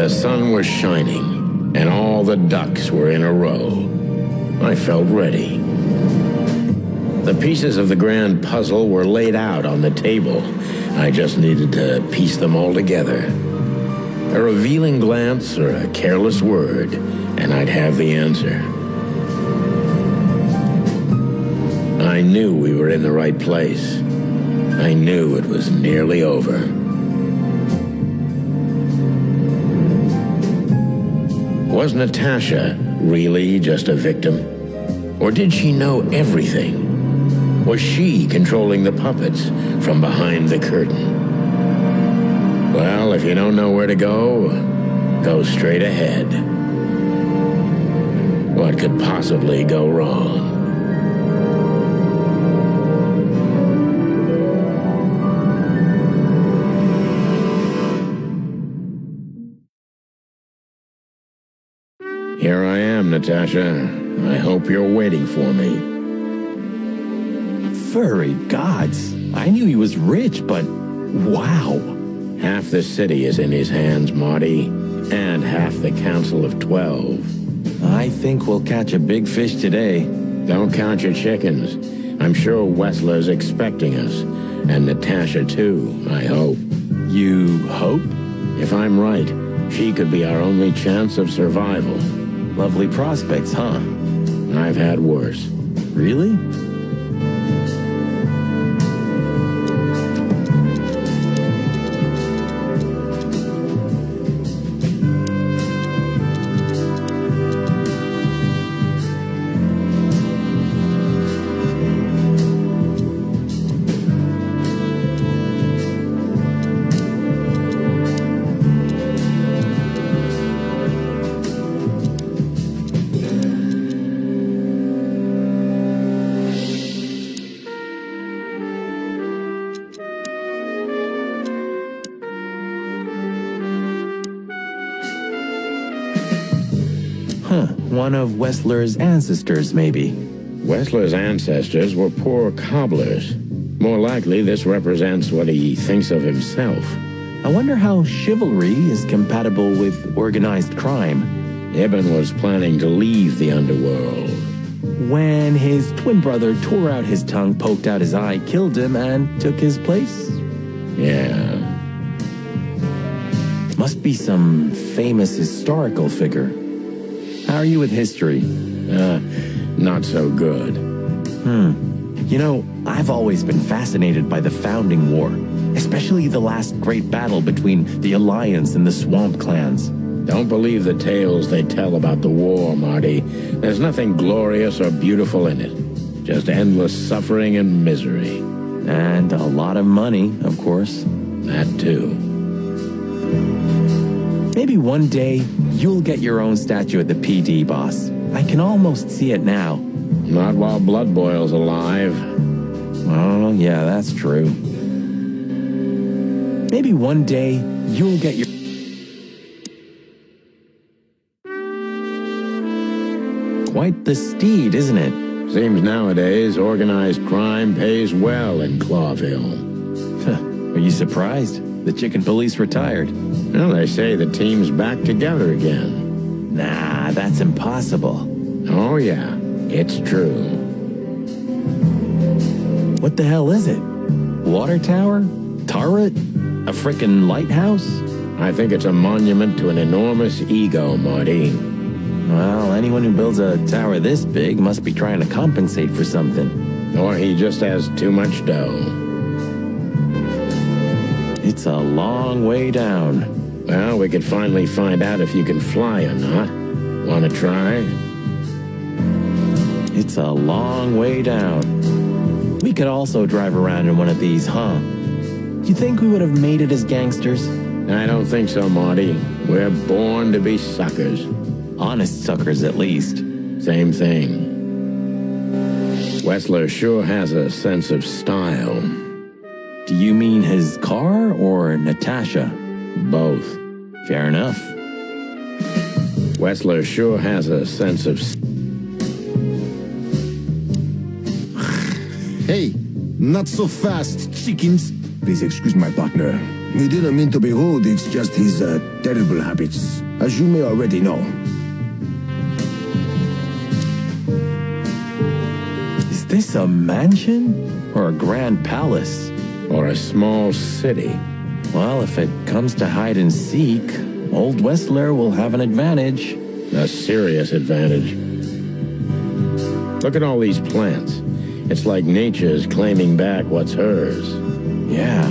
The sun was shining, and all the ducks were in a row. I felt ready. The pieces of the grand puzzle were laid out on the table. I just needed to piece them all together. A revealing glance or a careless word, and I'd have the answer. I knew we were in the right place. I knew it was nearly over. Was Natasha really just a victim? Or did she know everything? Was she controlling the puppets from behind the curtain? Well, if you don't know where to go, go straight ahead. What could possibly go wrong? Here I am, Natasha. I hope you're waiting for me. Furry gods. I knew he was rich, but wow. Half the city is in his hands, Marty, and half the Council of 12. I think we'll catch a big fish today. Don't count your chickens. I'm sure Wessler's expecting us, and Natasha too, I hope. You hope? If I'm right, she could be our only chance of survival. Lovely prospects, huh? I've had worse. Really? One of Wessler's ancestors, maybe. Wessler's ancestors were poor cobblers. More likely, this represents what he thinks of himself. I wonder how chivalry is compatible with organized crime. Ibn was planning to leave the underworld. When his twin brother tore out his tongue, poked out his eye, killed him, and took his place? Yeah. Must be some famous historical figure. How are you with history? Not so good. You know, I've always been fascinated by the Founding War, especially the last great battle between the Alliance and the Swamp Clans. Don't believe the tales they tell about the war, Marty. There's nothing glorious or beautiful in it. Just endless suffering and misery. And a lot of money, of course. That too. Maybe one day, you'll get your own statue at the PD, boss. I can almost see it now. Not while Blood Boil's alive. Oh, yeah, that's true. Maybe one day, you'll get your... Quite the steed, isn't it? Seems nowadays organized crime pays well in Clawville. Are you surprised? The chicken police retired. Well, they say the team's back together again. Nah, that's impossible. Oh, yeah, it's true. What the hell is it? Water tower? Turret? A frickin' lighthouse? I think it's a monument to an enormous ego, Marty. Well, anyone who builds a tower this big must be trying to compensate for something. Or he just has too much dough. It's a long way down. Well, we could finally find out if you can fly or not. Want to try? It's a long way down. We could also drive around in one of these, huh? You think we would have made it as gangsters? I don't think so, Marty. We're born to be suckers. Honest suckers, at least. Same thing. Wessler sure has a sense of style. Do you mean his car or Natasha? Both. Fair enough. Wessler sure has a sense of... Hey, not so fast, chickens. Please excuse my partner. He didn't mean to be rude, it's just his terrible habits, as you may already know. Is this a mansion? Or a grand palace? Or a small city? Well, if it comes to hide and seek, old Whistler will have an advantage. A serious advantage. Look at all these plants. It's like nature's claiming back what's hers. Yeah,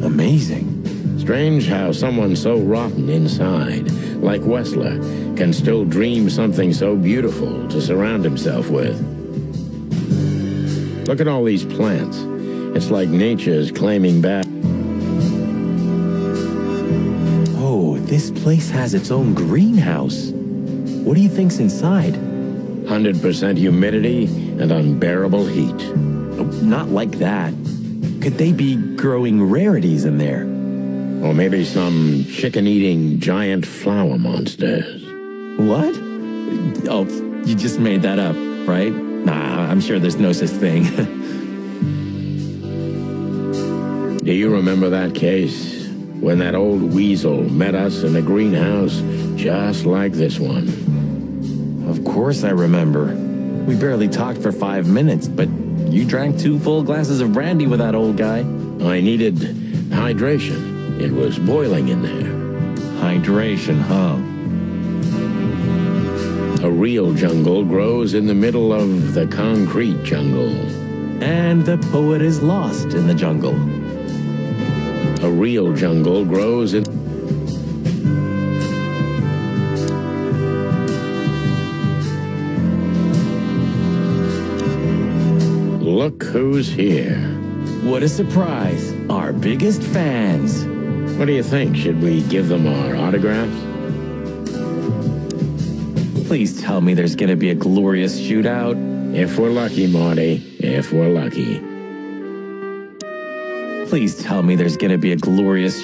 amazing. Strange how someone so rotten inside, like Whistler, can still dream something so beautiful to surround himself with. Look at all these plants. It's like nature's claiming back. Oh, this place has its own greenhouse. What do you think's inside? 100% humidity and unbearable heat. Oh, not like that. Could they be growing rarities in there? Or maybe some chicken-eating giant flower monsters. What? Oh, you just made that up, right? Nah, I'm sure there's no such thing. Do you remember that case? When that old weasel met us in a greenhouse just like this one? Of course I remember. We barely talked for 5 minutes, but you drank 2 full glasses of brandy with that old guy. I needed hydration. It was boiling in there. Hydration, huh? A real jungle grows in the middle of the concrete jungle. And the poet is lost in the jungle. A real jungle grows in... Look who's here. What a surprise. Our biggest fans. What do you think? Should we give them our autographs? Please tell me there's gonna be a glorious shootout. If we're lucky, Marty. If we're lucky. Please tell me there's gonna be a glorious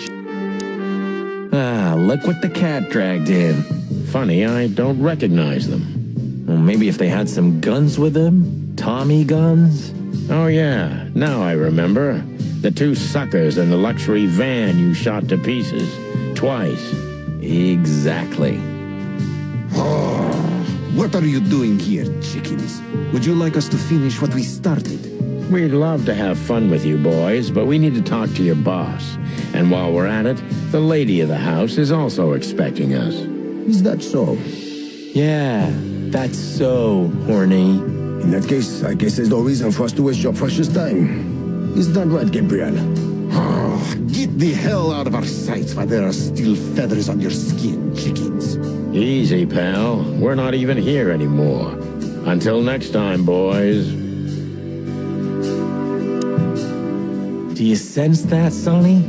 look what the cat dragged in. Funny, I don't recognize them. Well, maybe if they had some guns with them? Tommy guns? Oh yeah, now I remember. The 2 suckers in the luxury van you shot to pieces. Twice. Exactly. What are you doing here, chickens? Would you like us to finish what we started? We'd love to have fun with you boys, but we need to talk to your boss. And while we're at it, the lady of the house is also expecting us. Is that so? Yeah, that's so horny. In that case, I guess there's no reason for us to waste your precious time. Is that right, Gabriel? Get the hell out of our sights while there are still feathers on your skin, chickens. Easy, pal. We're not even here anymore. Until next time, boys. Do you sense that, Sonny?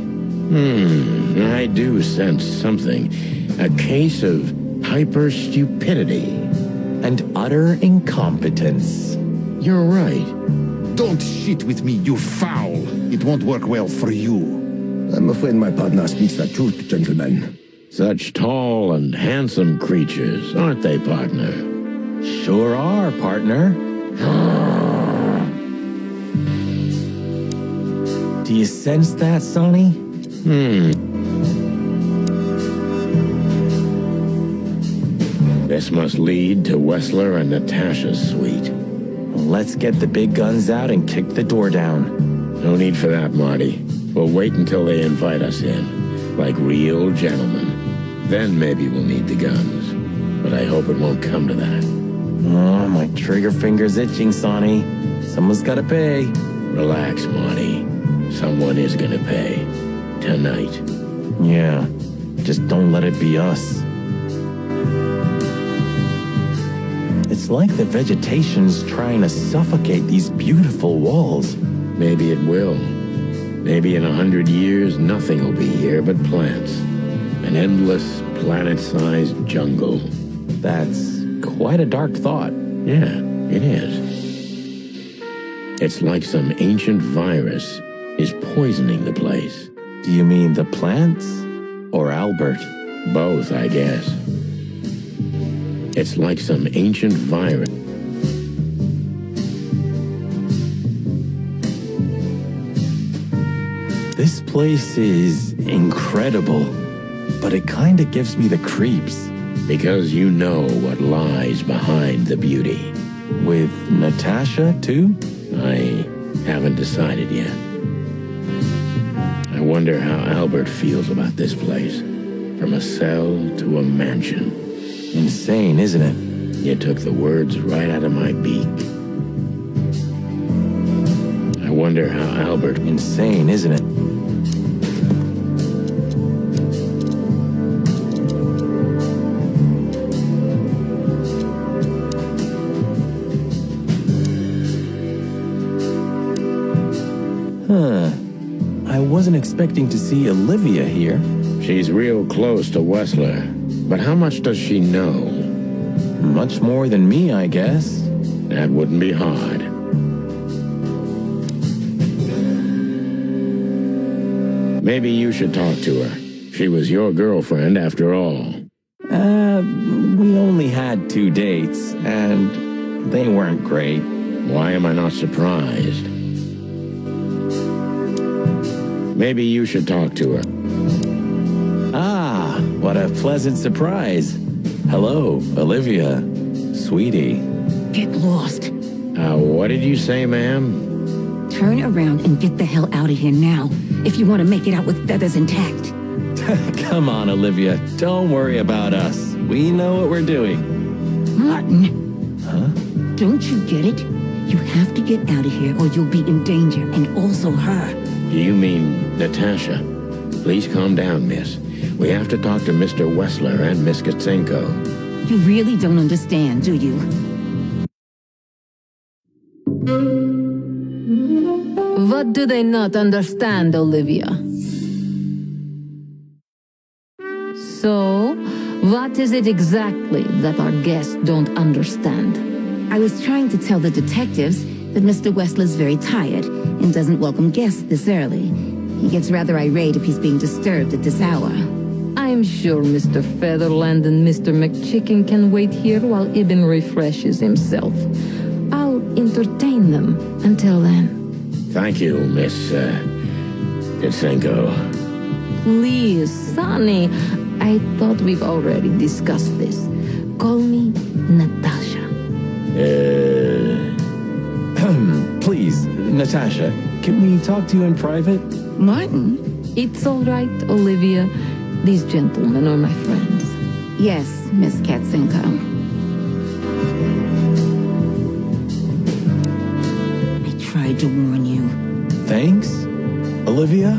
I do sense something. A case of hyper-stupidity. And utter incompetence. You're right. Don't shit with me, you foul. It won't work well for you. I'm afraid my partner speaks the truth, gentlemen. Such tall and handsome creatures, aren't they, partner? Sure are, partner. Do you sense that, Sonny? This must lead to Whistler and Natasha's suite. Let's get the big guns out and kick the door down. No need for that, Marty. We'll wait until they invite us in, like real gentlemen. Then maybe we'll need the guns. But I hope it won't come to that. Oh, my trigger finger's itching, Sonny. Someone's gotta pay. Relax, Marty. Someone is gonna pay. Tonight. Yeah, just don't let it be us. It's like the vegetation's trying to suffocate these beautiful walls. Maybe it will. Maybe in 100 years, nothing will be here but plants. An endless, planet-sized jungle. That's quite a dark thought. Yeah, it is. It's like some ancient virus is poisoning the place. Do you mean the plants? Or Albert? Both, I guess. It's like some ancient virus. This This place is incredible, but it kinda gives me the creeps. Because you know what lies behind the beauty. With Natasha, too? I haven't decided yet. I wonder how Albert feels about this place. From a cell to a mansion. Insane, isn't it? You took the words right out of my beak. I wonder how Albert... Insane, isn't it? Huh. I wasn't expecting to see Olivia here. She's real close to Wessler. But how much does she know? Much more than me, I guess. That wouldn't be hard. Maybe you should talk to her. She was your girlfriend after all. We only had 2 dates, and they weren't great. Why am I not surprised? Maybe you should talk to her. Ah, what a pleasant surprise. Hello, Olivia. Sweetie. Get lost. What did you say, ma'am? Turn around and get the hell out of here now, if you want to make it out with feathers intact. Come on, Olivia. Don't worry about us. We know what we're doing. Martin. Huh? Don't you get it? You have to get out of here or you'll be in danger, and also her. Do you mean Natasha? Please calm down, miss. We have to talk to Mr. Wessler and Miss Katsenko. You really don't understand, do you? What do they not understand, Olivia? So, what is it exactly that our guests don't understand? I was trying to tell the detectives that Mr. Wessler's very tired and doesn't welcome guests this early. He gets rather irate if he's being disturbed at this hour. I'm sure Mr. Featherland and Mr. McChicken can wait here while Ibn refreshes himself. I'll entertain them until then. Thank you, Miss, Katsenko. Please, Sonny. I thought we've already discussed this. Call me Natasha. Please, Natasha, can we talk to you in private? Martin? It's all right, Olivia. These gentlemen are my friends. Yes, Miss Katsenko. I tried to warn you. Thanks, Olivia?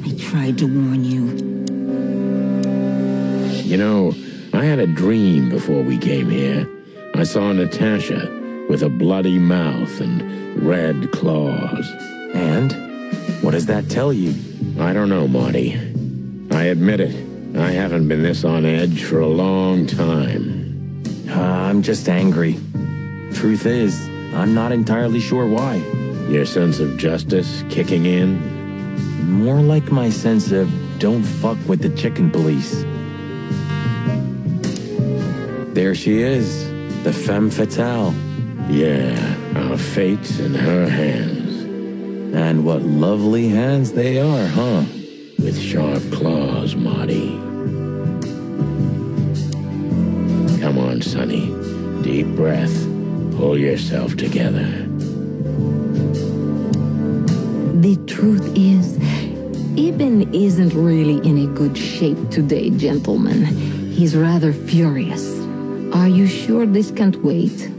I tried to warn you. You know, I had a dream before we came here. I saw Natasha with a bloody mouth and red claws. And? What does that tell you? I don't know, Marty. I admit it. I haven't been this on edge for a long time. I'm just angry. Truth is, I'm not entirely sure why. Your sense of justice kicking in? More like my sense of don't fuck with the chicken police. There she is, the femme fatale. Yeah, our fate's in her hands. And what lovely hands they are, huh? With sharp claws, Marty. Come on, Sonny. Deep breath. Pull yourself together. The truth is, Ibn isn't really in a good shape today, gentlemen. He's rather furious. Are you sure this can't wait?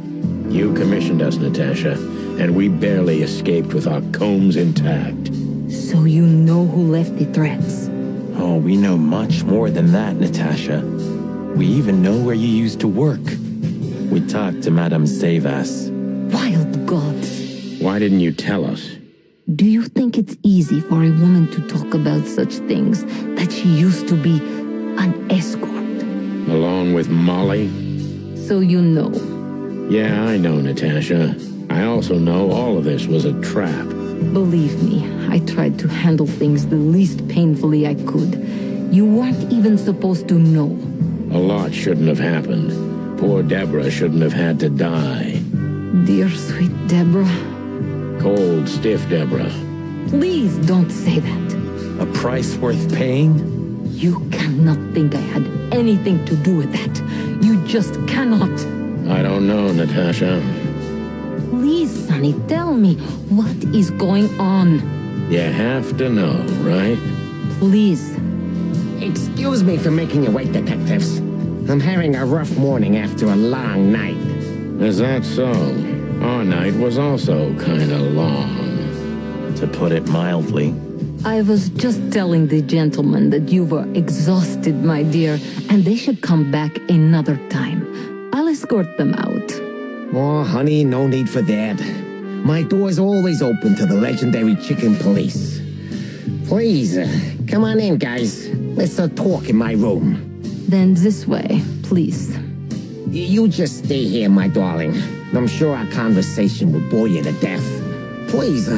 You commissioned us, Natasha, and we barely escaped with our combs intact. So you know who left the threats? Oh, we know much more than that, Natasha. We even know where you used to work. We talked to Madame Savas. Wild gods. Why didn't you tell us? Do you think it's easy for a woman to talk about such things, that she used to be an escort? Along with Molly? So you know. Yeah, I know, Natasha. I also know all of this was a trap. Believe me, I tried to handle things the least painfully I could. You weren't even supposed to know. A lot shouldn't have happened. Poor Deborah shouldn't have had to die. Dear sweet Deborah. cold, stiff Deborah. Please don't say that. A price worth paying? You cannot think I had anything to do with that. You just cannot. I don't know, Natasha. Please, Sonny, tell me, what is going on? You have to know, right? Please. Excuse me for making you wait, detectives. I'm having a rough morning after a long night. Is that so? Our night was also kinda long. To put it mildly. I was just telling the gentleman that you were exhausted, my dear, and they should come back another time. I'll escort them out. Oh, honey, no need for that. My door's always open to the legendary chicken police. Please, come on in, guys. Let's talk in my room. Then this way, please. You just stay here, my darling. I'm sure our conversation will bore you to death. Please,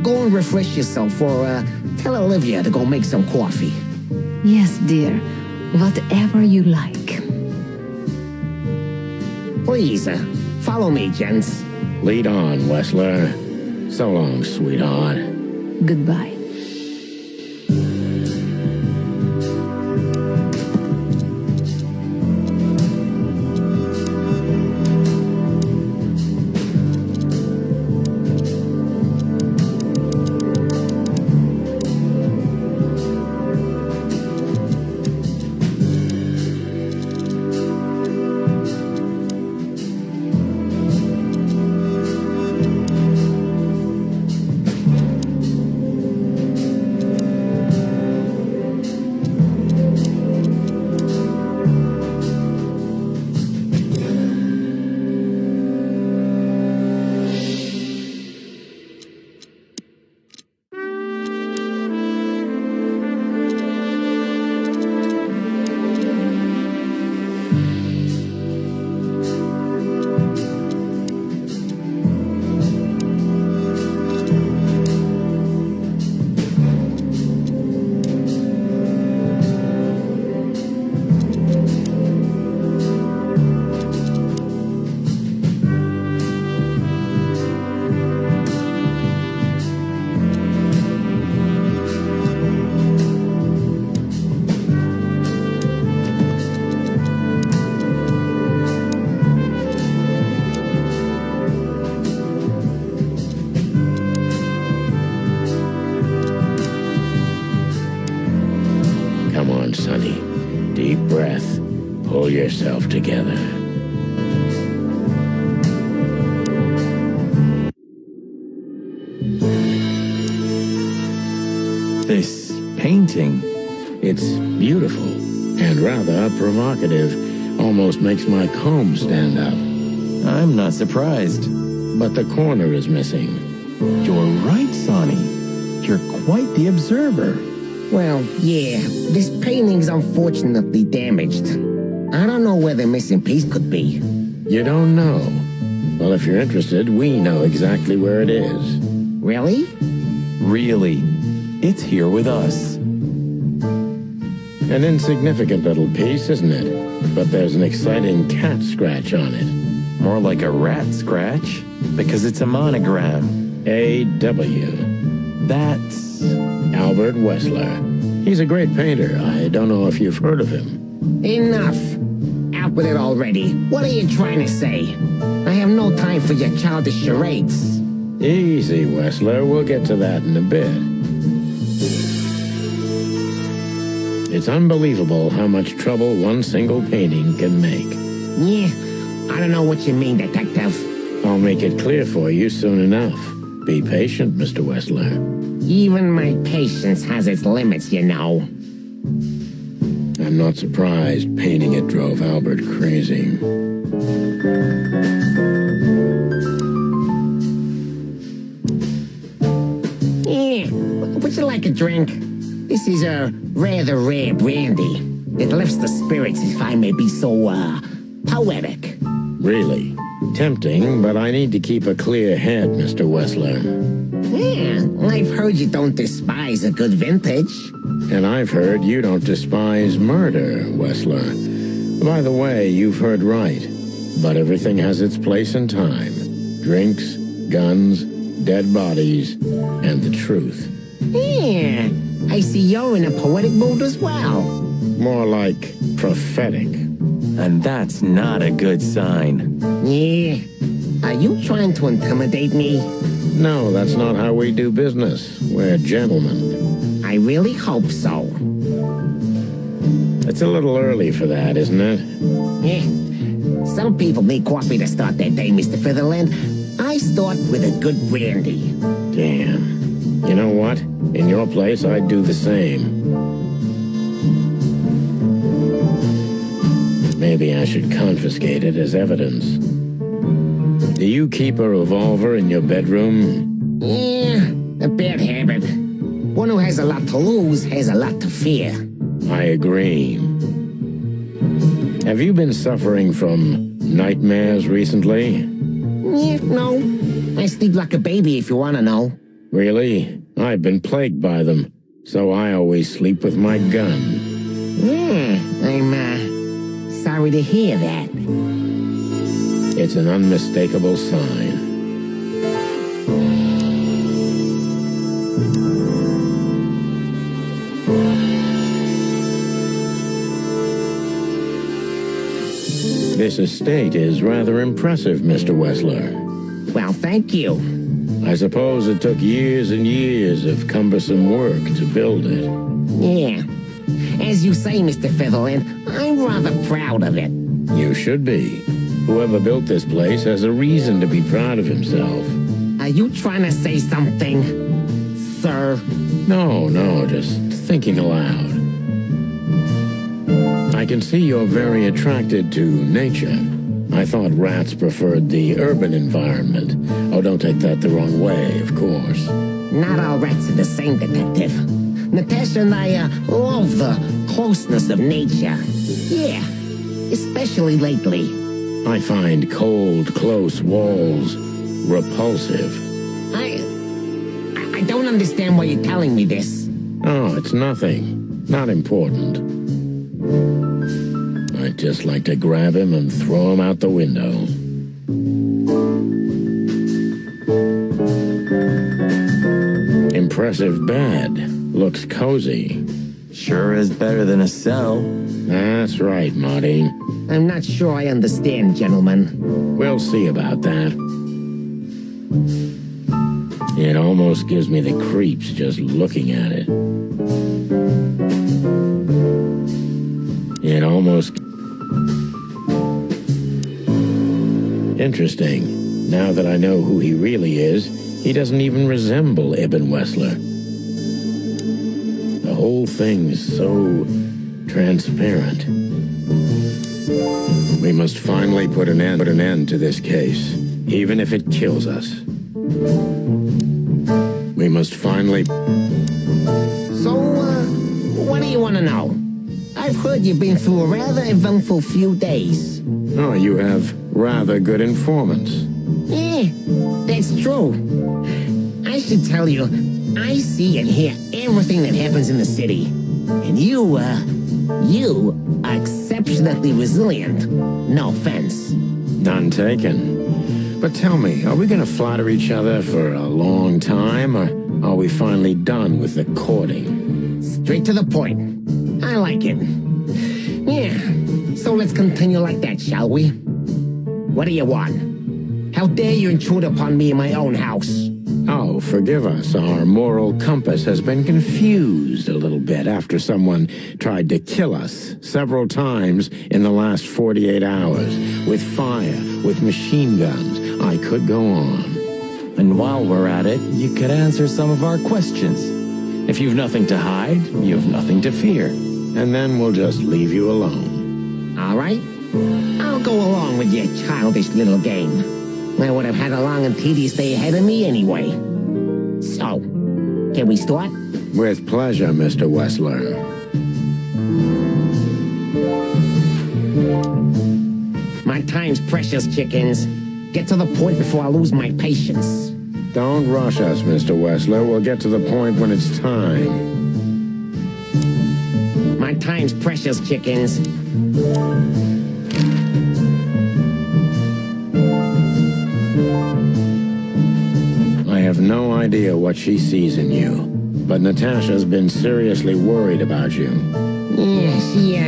go and refresh yourself, or tell Olivia to go make some coffee. Yes, dear. Whatever you like. Please, follow me, gents. Lead on, Wessler. So long, sweetheart. Goodbye. Sonny. Deep breath. Pull yourself together. This painting. It's beautiful and rather provocative. Almost makes my comb stand up. I'm not surprised. But the corner is missing. You're right, Sonny. You're quite the observer. Well, yeah, this painting's unfortunately damaged. I don't know where the missing piece could be. You don't know? Well, if you're interested, we know exactly where it is. Really? Really. It's here with us. An insignificant little piece, isn't it? But there's an exciting cat scratch on it. More like a rat scratch, because it's a monogram. A.W. That's... Albert Wessler. He's a great painter. I don't know if you've heard of him. Enough! Out with it already. What are you trying to say? I have no time for your childish charades. Easy, Wessler. We'll get to that in a bit. It's unbelievable how much trouble one single painting can make. Yeah, I don't know what you mean, detective. I'll make it clear for you soon enough. Be patient, Mr. Wessler. Even my patience has its limits, you know. I'm not surprised painting it drove Albert crazy. Yeah, would you like a drink? This is a rather rare brandy. It lifts the spirits, if I may be so, poetic. Really? Tempting, but I need to keep a clear head, Mr. Wessler. Yeah, I've heard you don't despise a good vintage. And I've heard you don't despise murder, Wessler. By the way, you've heard right. But everything has its place and time. Drinks, guns, dead bodies, and the truth. Yeah, I see you're in a poetic mood as well. More like prophetic. And that's not a good sign. Yeah, are you trying to intimidate me? No, that's not how we do business. We're gentlemen. I really hope so. It's a little early for that, isn't it? Yeah, some people need coffee to start their day, Mr. Featherland. I start with a good brandy. Damn. You know what? In your place, I'd do the same. Maybe I should confiscate it as evidence. Do you keep a revolver in your bedroom? Yeah, a bad habit. One who has a lot to lose has a lot to fear. I agree. Have you been suffering from nightmares recently? Yeah, no. I sleep like a baby if you want to know. Really? I've been plagued by them, so I always sleep with my gun. I'm sorry to hear that. It's an unmistakable sign. This estate is rather impressive, Mr. Wessler. Well, thank you. I suppose it took years and years of cumbersome work to build it. Yeah. As you say, Mr. Featherland, I'm rather proud of it. You should be. Whoever built this place has a reason to be proud of himself. Are you trying to say something, sir? No, just thinking aloud. I can see you're very attracted to nature. I thought rats preferred the urban environment. Oh, don't take that the wrong way, of course. Not all rats are the same, Detective. Natasha and I love the closeness of nature. Yeah, especially lately. I find cold, close walls repulsive. I don't understand why you're telling me this. Oh, it's nothing. Not important. I'd just like to grab him and throw him out the window. Impressive bed. Looks cozy. Sure is better than a cell. That's right, Marty. I'm not sure I understand, gentlemen. We'll see about that. It almost gives me the creeps just looking at it. It almost... Interesting. Now that I know who he really is, he doesn't even resemble Ibn Wessler. The whole thing's so transparent. We must finally put an end to this case, even if it kills us. We must finally... So, what do you want to know? I've heard you've been through a rather eventful few days. Oh, you have rather good informants. Yeah, that's true. I should tell you, I see and hear everything that happens in the city. And you are exceptionally resilient. No offense. None taken. But tell me, are we going to flatter each other for a long time, or are we finally done with the courting? Straight to the point. I like it. Yeah, so let's continue like that, shall we? What do you want? How dare you intrude upon me in my own house? Oh, forgive us. Our moral compass has been confused a little bit after someone tried to kill us several times in the last 48 hours. With fire, with machine guns. I could go on. And while we're at it, you could answer some of our questions. If you've nothing to hide, you've nothing to fear. And then we'll just leave you alone. All right. I'll go along with your childish little game. I would have had a long and tedious day ahead of me anyway. So, can we start? With pleasure, Mr. Wessler. My time's precious, chickens. Get to the point before I lose my patience. Don't rush us, Mr. Wessler. We'll get to the point when it's time. My time's precious, chickens. I have no idea what she sees in you, but Natasha's been seriously worried about you. Yeah, she,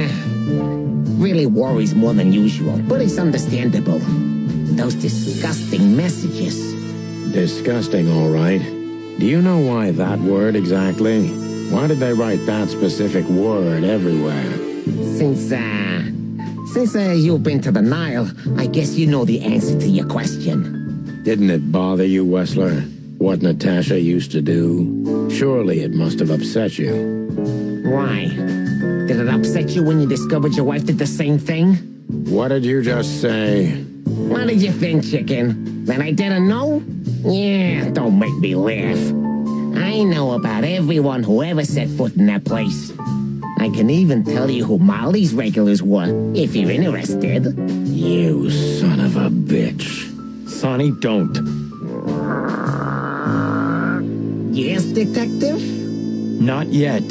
really worries more than usual, but it's understandable. Those disgusting messages. Disgusting, all right. Do you know why that word exactly? Why did they write that specific word everywhere? Since you've been to the Nile, I guess you know the answer to your question. Didn't it bother you, Wessler, what Natasha used to do? Surely it must have upset you. Why? Did it upset you when you discovered your wife did the same thing? What did you just say? What did you think, chicken? That I didn't know? Yeah, don't make me laugh. I know about everyone who ever set foot in that place. I can even tell you who Molly's regulars were, if you're interested. You son of a bitch. Sonny, don't. Yes, detective? Not yet.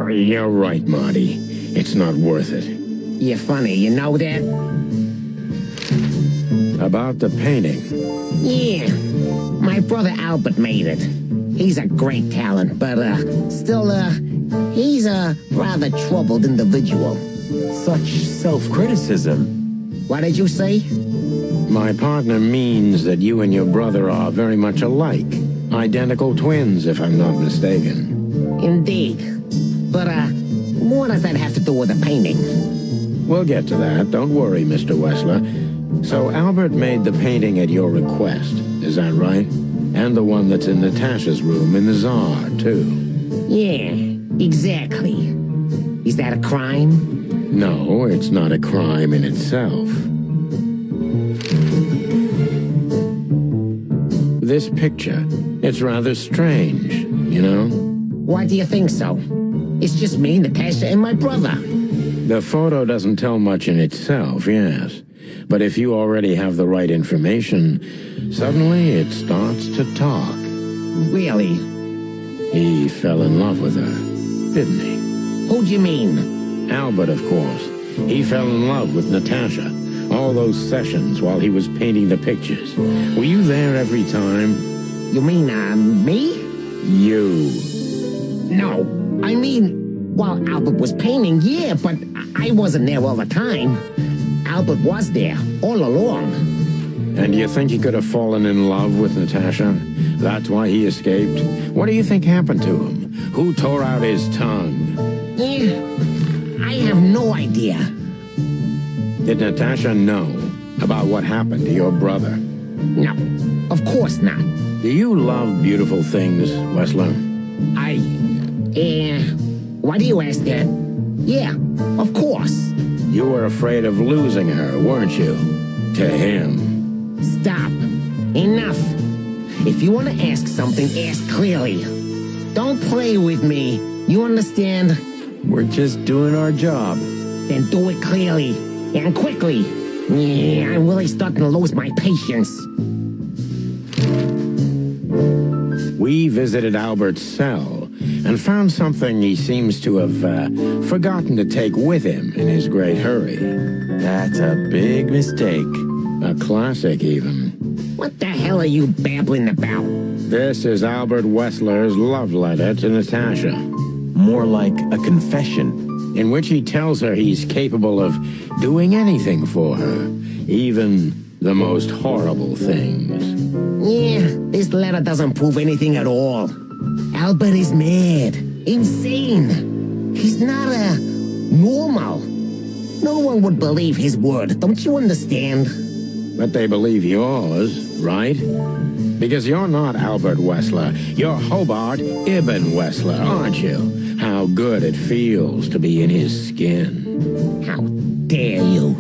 You're right, Marty. It's not worth it. You're funny, you know that? About the painting. Yeah. My brother Albert made it. He's a great talent, but, still, he's a rather troubled individual. Such self-criticism. What did you say? My partner means that you and your brother are very much alike. Identical twins, if I'm not mistaken. Indeed. But, what does that have to do with the painting? We'll get to that. Don't worry, Mr. Wessler. So Albert made the painting at your request, is that right? And the one that's in Natasha's room in the Tsar, too. Yeah, exactly. Is that a crime? No, it's not a crime in itself. This picture, it's rather strange, you know? Why do you think so? It's just me, Natasha, and my brother. The photo doesn't tell much in itself, yes. But if you already have the right information, suddenly it starts to talk. Really? He fell in love with her, didn't he? Who do you mean? Albert, of course. He fell in love with Natasha. All those sessions while he was painting the pictures. Were you there every time? You mean, me? You. No, I mean, while Albert was painting, yeah, but I wasn't there all the time. Albert was there, all along. And you think he could have fallen in love with Natasha? That's why he escaped? What do you think happened to him? Who tore out his tongue? Yeah, I have no idea. Did Natasha know about what happened to your brother? No, of course not. Do you love beautiful things, Wessler? Why do you ask that? Yeah, of course. You were afraid of losing her, weren't you? To him. Stop. Enough. If you want to ask something, ask clearly. Don't play with me. You understand? We're just doing our job. Then do it clearly. And quickly. Yeah, I'm really starting to lose my patience. We visited Albert's cell and found something he seems to have forgotten to take with him in his great hurry. That's a big mistake. A classic, even. What the hell are you babbling about? This is Albert Wessler's love letter to Natasha. More like a confession. In which he tells her he's capable of doing anything for her, even the most horrible things. Yeah, this letter doesn't prove anything at all. Albert is mad. Insane. He's not normal. No one would believe his word, don't you understand? But they believe yours, right? Because you're not Albert Wessler. You're Hobart Ibn Wessler, aren't you? How good it feels to be in his skin. How dare you?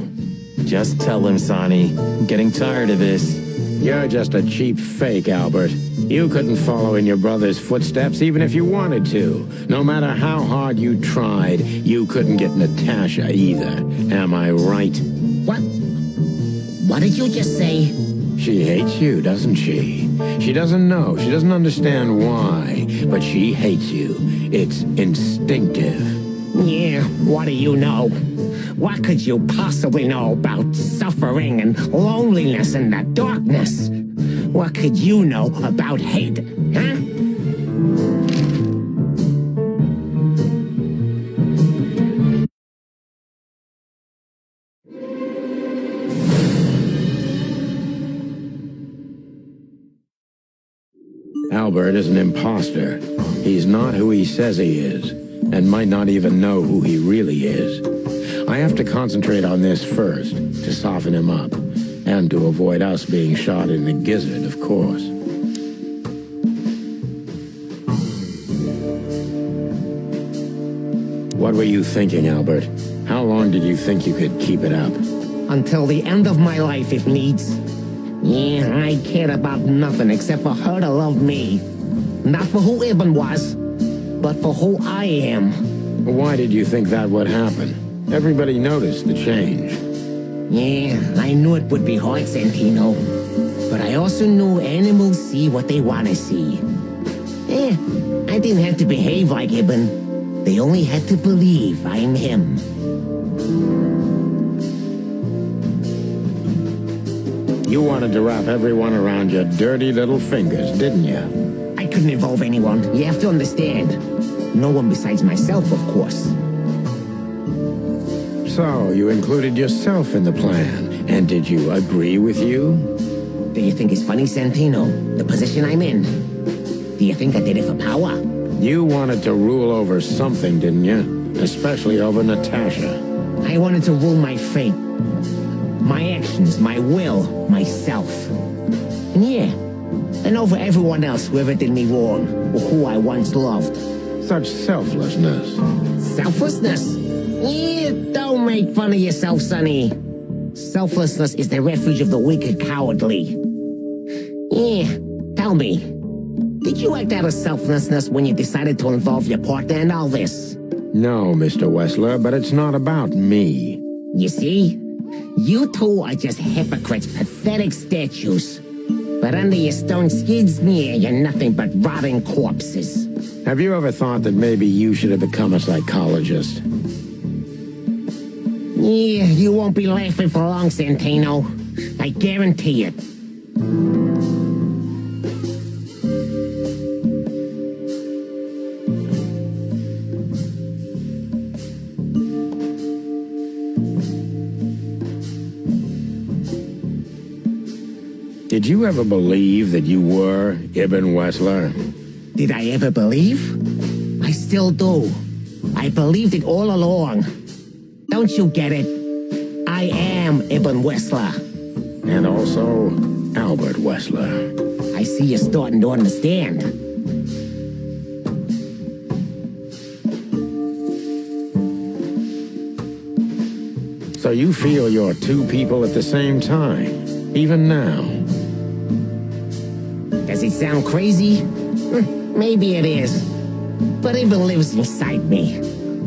Just tell him, Sonny. I'm getting tired of this. You're just a cheap fake, Albert. You couldn't follow in your brother's footsteps even if you wanted to. No matter how hard you tried, you couldn't get Natasha either. Am I right? What? What did you just say? She hates you, doesn't she? She doesn't know. She doesn't understand why. But she hates you. It's instinctive. Yeah, what do you know? What could you possibly know about suffering and loneliness and the darkness? What could you know about hate, huh? Albert is an imposter. He's not who he says he is, and might not even know who he really is. I have to concentrate on this first, to soften him up, and to avoid us being shot in the gizzard, of course. What were you thinking, Albert? How long did you think you could keep it up? Until the end of my life, if needs. Yeah, I cared about nothing except for her to love me. Not for who Ibn was, but for who I am. Why did you think that would happen? Everybody noticed the change. Yeah, I knew it would be hard, Santino. But I also knew animals see what they want to see. I didn't have to behave like Ibn. They only had to believe I'm him. You wanted to wrap everyone around your dirty little fingers, didn't you? I couldn't involve anyone. You have to understand. No one besides myself, of course. So, you included yourself in the plan. And did you agree with you? Do you think it's funny, Santino? The position I'm in? Do you think I did it for power? You wanted to rule over something, didn't you? Especially over Natasha. I wanted to rule my fate. My actions, my will, myself. And yeah, and over everyone else who ever did me wrong, or who I once loved. Such selflessness. Selflessness? Yeah, don't make fun of yourself, Sonny. Selflessness is the refuge of the weak and cowardly. Yeah, tell me, did you act out of selflessness when you decided to involve your partner in all this? No, Mr. Wessler, but it's not about me. You see? You two are just hypocrites, pathetic statues. But under your stone skids, yeah, you're nothing but rotting corpses. Have you ever thought that maybe you should have become a psychologist? Yeah, you won't be laughing for long, Santino. I guarantee it. Did you ever believe that you were Ibn Wessler? Did I ever believe? I still do. I believed it all along. Don't you get it? I am Ibn Wessler. And also, Albert Wessler. I see you're starting to understand. So you feel you're two people at the same time, even now? Does it sound crazy? Maybe it is. But Ibn lives inside me.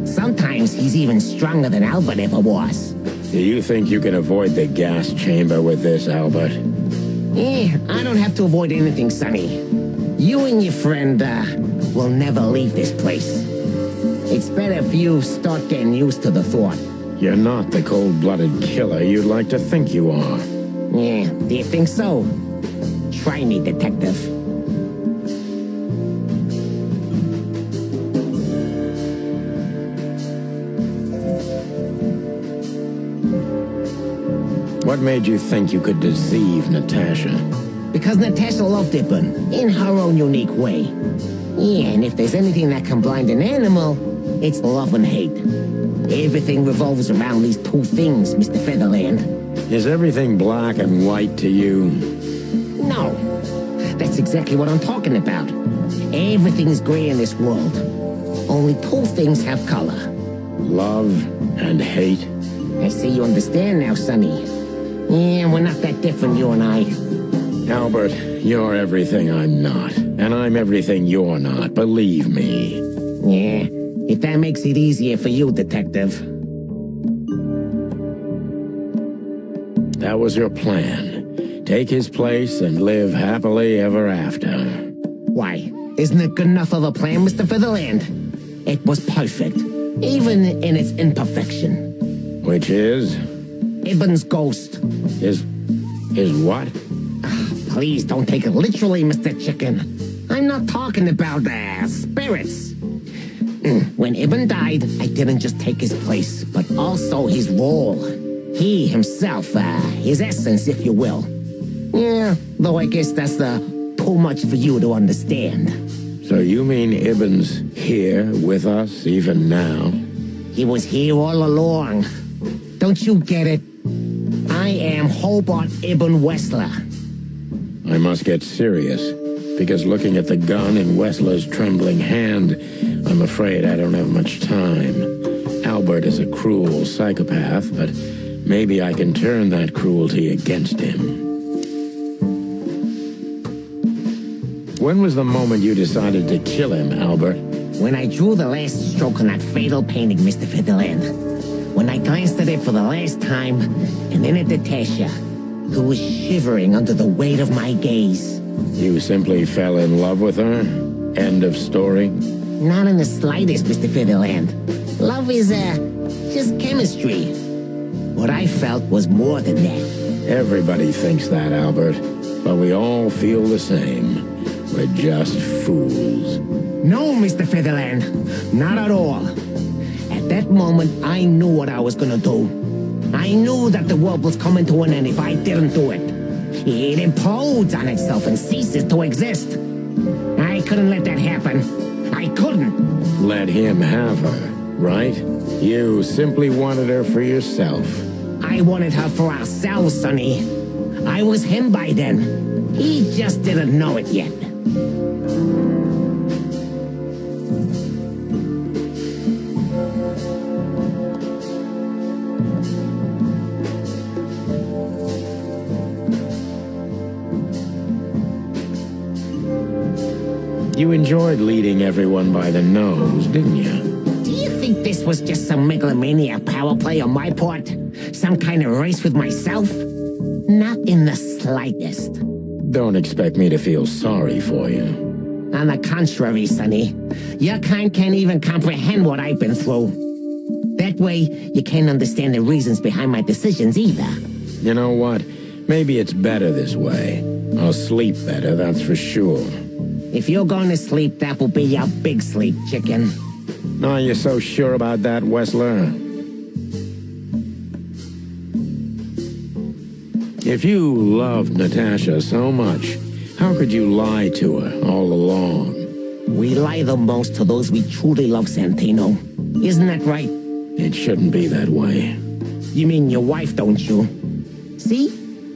Sometimes he's even stronger than Albert ever was. Do you think you can avoid the gas chamber with this, Albert? I don't have to avoid anything, Sonny. You and your friend, will never leave this place. It's better if you start getting used to the thought. You're not the cold-blooded killer you'd like to think you are. Yeah, do you think so? Try me, detective. What made you think you could deceive Natasha? Because Natasha loved Ibn, in her own unique way. Yeah, and if there's anything that can blind an animal, it's love and hate. Everything revolves around these two things, Mr. Featherland. Is everything black and white to you? No. That's exactly what I'm talking about. Everything's gray in this world. Only two things have color. Love and hate? I see you understand now, Sonny. Yeah, we're not that different, you and I. Albert, you're everything I'm not. And I'm everything you're not, believe me. Yeah, if that makes it easier for you, detective. That was your plan. Take his place and live happily ever after. Why? Isn't it good enough of a plan, Mr. Featherland? It was perfect, even in its imperfection. Which is? Ibn's ghost. Is what? Please don't take it literally, Mr. Chicken. I'm not talking about spirits. When Ibn died, I didn't just take his place, but also his role. He himself, his essence, if you will. Yeah, though I guess that's too much for you to understand. So you mean Ibn's here with us even now? He was here all along. Don't you get it? I am Hobart Ibn Wessler. I must get serious, because looking at the gun in Wessler's trembling hand, I'm afraid I don't have much time. Albert is a cruel psychopath, but maybe I can turn that cruelty against him. When was the moment you decided to kill him, Albert? When I drew the last stroke on that fatal painting, Mr. Fiddleland. When I glanced at it for the last time, and then at Natasha, who was shivering under the weight of my gaze. You simply fell in love with her? End of story? Not in the slightest, Mr. Fiddleland. Love is, just chemistry. What I felt was more than that. Everybody thinks that, Albert. But we all feel the same. We're just fools. No, Mr. Featherland, not at all. At that moment, I knew what I was gonna do. I knew that the world was coming to an end if I didn't do it. It implodes on itself and ceases to exist. I couldn't let that happen. I couldn't. Let him have her, right? You simply wanted her for yourself. I wanted her for ourselves, Sonny. I was him by then. He just didn't know it yet. You enjoyed leading everyone by the nose, didn't you? Do you think this was just some megalomaniac power play on my part? Some kind of race with myself? Not in the slightest. Don't expect me to feel sorry for you. On the contrary, Sonny. Your kind can't even comprehend what I've been through. That way, you can't understand the reasons behind my decisions either. You know what? Maybe it's better this way. I'll sleep better, that's for sure. If you're going to sleep, that will be your big sleep, chicken. Are you so sure about that, Wessler? If you loved Natasha so much, how could you lie to her all along? We lie the most to those we truly love, Santino. Isn't that right? It shouldn't be that way. You mean your wife, don't you? See?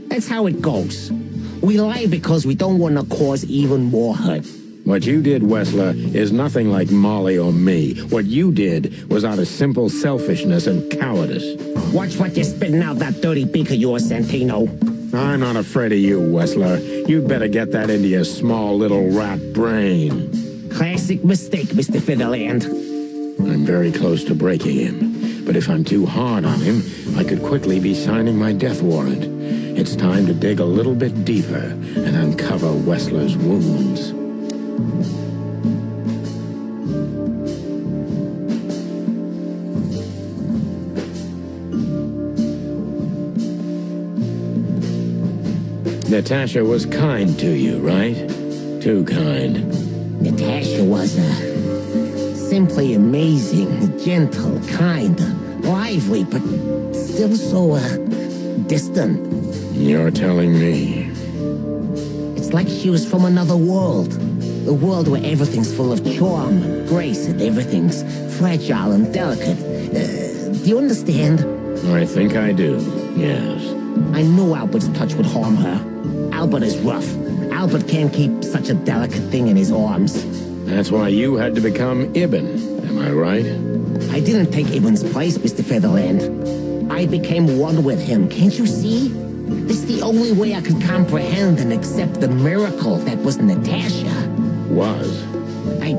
That's how it goes. We lie because we don't want to cause even more hurt. What you did, Wessler, is nothing like Molly or me. What you did was out of simple selfishness and cowardice. Watch what you're spitting out that dirty beak of yours, Santino. I'm not afraid of you, Wessler. You'd better get that into your small little rat brain. Classic mistake, Mr. Fiddleland. I'm very close to breaking him. But if I'm too hard on him, I could quickly be signing my death warrant. It's time to dig a little bit deeper and uncover Wessler's wounds. Natasha was kind to you, right? Too kind. Natasha was simply amazing, gentle, kind, lively, but still so distant. You're telling me. It's like she was from another world. A world where everything's full of charm and grace and everything's fragile and delicate. Do you understand? I think I do, yes. I know Albert's touch would harm her. Albert is rough. Albert can't keep such a delicate thing in his arms. That's why you had to become Ibn, am I right? I didn't take Ibn's place, Mr. Featherland. I became one with him, can't you see? This is the only way I could comprehend and accept the miracle that was Natasha. Was? I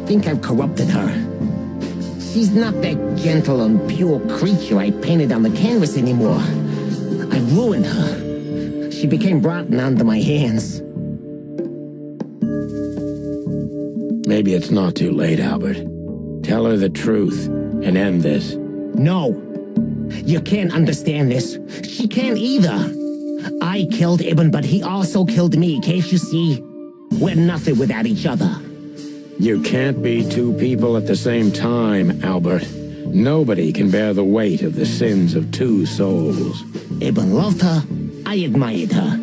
think I've corrupted her. She's not that gentle and pure creature I painted on the canvas anymore. I ruined her. She became rotten under my hands. Maybe it's not too late, Albert. Tell her the truth and end this. No. You can't understand this. She can't either. I killed Ibn, but he also killed me, can't you see? We're nothing without each other. You can't be two people at the same time, Albert. Nobody can bear the weight of the sins of two souls. Ibn loved her. I admired her.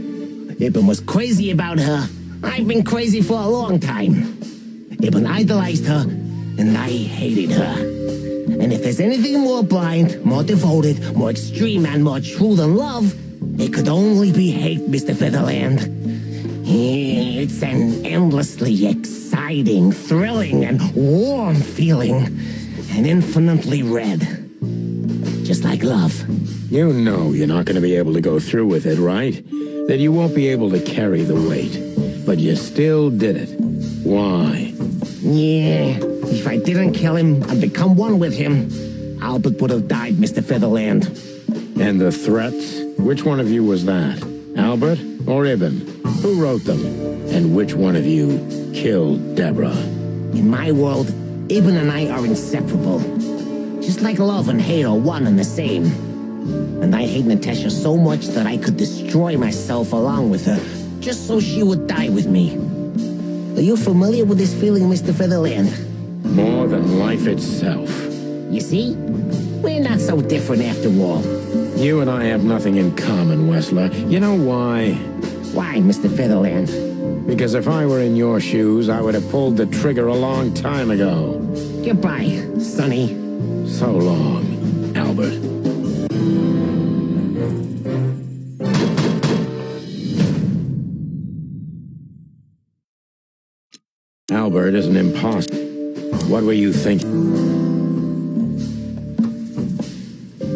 Ibn was crazy about her. I've been crazy for a long time. Ibn idolized her, and I hated her. And if there's anything more blind, more devoted, more extreme, and more true than love, it could only be hate, Mr. Featherland. It's an endlessly exciting, thrilling, and warm feeling, and infinitely red. Just like love. You know you're not going to be able to go through with it, right? That you won't be able to carry the weight. But you still did it. Why? Yeah, if I didn't kill him and become one with him, Albert would have died, Mr. Featherland. And the threats? Which one of you was that? Albert or Ibn? Who wrote them? And which one of you killed Deborah? In my world, Ibn and I are inseparable. Just like love and hate are one and the same. And I hate Natasha so much that I could destroy myself along with her, just so she would die with me. Are you familiar with this feeling, Mr. Featherland? More than life itself. You see? We're not so different after all. You and I have nothing in common, Wessler. You know why? Why, Mr. Featherland? Because if I were in your shoes, I would have pulled the trigger a long time ago. Goodbye, Sonny. So long, Albert. Albert is an imposter. What were you thinking?